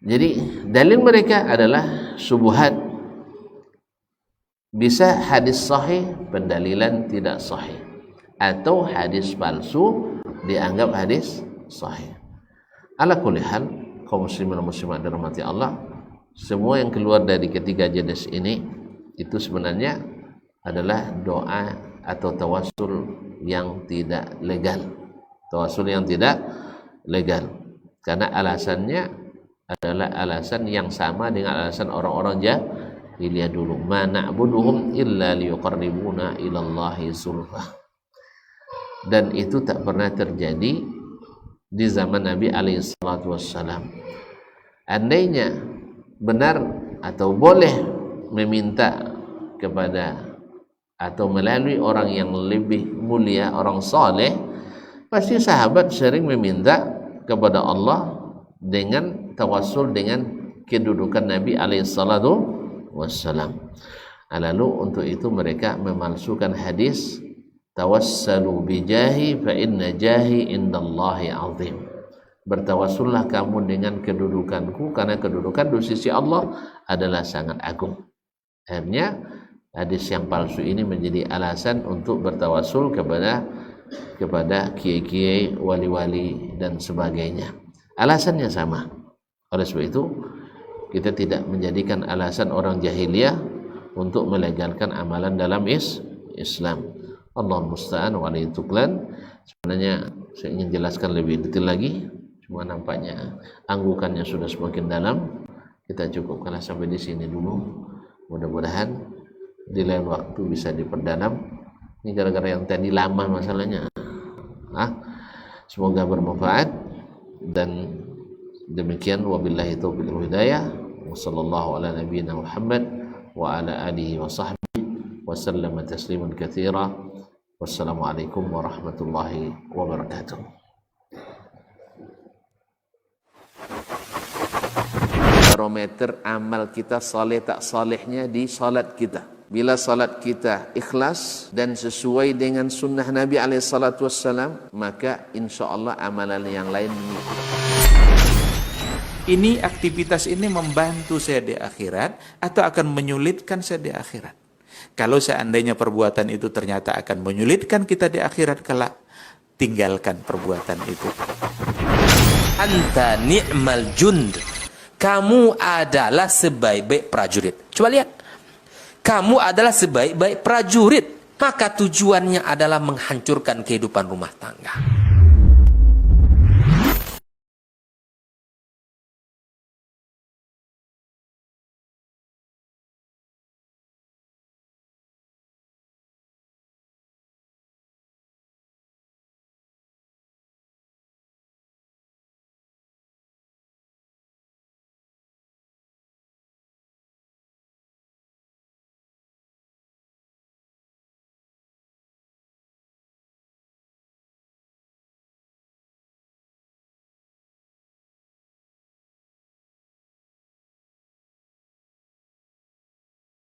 Jadi dalil mereka adalah syubhat. Bisa hadis sahih pendalilan tidak sahih, atau hadis palsu dianggap hadis sahih. Ala kulli hal, kaum muslimin dan muslimat dirahmati Allah, semua yang keluar dari ketiga jenis ini itu sebenarnya adalah doa atau tawassul yang tidak legal. Tawassul yang tidak legal, karena alasannya adalah alasan yang sama dengan alasan orang-orang jahiliyah dulu. Ma na'buduhum illa liyuqarribuna ilallahi zulfa. Dan itu tak pernah terjadi di zaman Nabi alaihi salatu wassalam. Andainya benar atau boleh meminta kepada atau melalui orang yang lebih mulia, orang saleh, pasti sahabat sering meminta kepada Allah dengan tawassul dengan kedudukan Nabi alaihi salatu wassalam. Lalu untuk itu mereka memalsukan hadis tawassalu bijahi fa inna jahi indallahi azim. Bertawassullah kamu dengan kedudukanku, karena kedudukan di sisi Allah adalah sangat agung. Akhirnya hadis yang palsu ini menjadi alasan untuk bertawassul kepada kiai-kiai, wali-wali dan sebagainya. Alasannya sama. Oleh sebab itu kita tidak menjadikan alasan orang jahiliyah untuk melegalkan amalan dalam Islam. Allah musta'an wa alaihi tuklan. Sebenarnya saya ingin jelaskan lebih detail lagi, cuma nampaknya anggukannya sudah semakin dalam. Kita cukupkanlah sampai di sini dulu. Mudah-mudahan di lain waktu bisa diperdalam. Ini gara-gara yang tadi lama masalahnya. Semoga bermanfaat, dan demikian wabillahi taufiq wal hidayah. Wassallallahu ala nabiyyina Muhammad wa ala alihi wa sahbihi wa sallama tasliman katsira. Wassalamualaikum warahmatullahi wabarakatuh. Barometer amal kita saleh tak salehnya di salat kita. Bila salat kita ikhlas dan sesuai dengan sunnah Nabi alaihissalatu wassalam, maka insyaAllah amalan yang lain mengikuti. Ini aktivitas ini membantu saya di akhirat atau akan menyulitkan saya di akhirat? Kalau seandainya perbuatan itu ternyata akan menyulitkan kita di akhirat kelak, tinggalkan perbuatan itu. Anta ni'mal jund. Kamu adalah sebaik-baik prajurit. Coba lihat. Kamu adalah sebaik-baik prajurit. Maka tujuannya adalah menghancurkan kehidupan rumah tangga.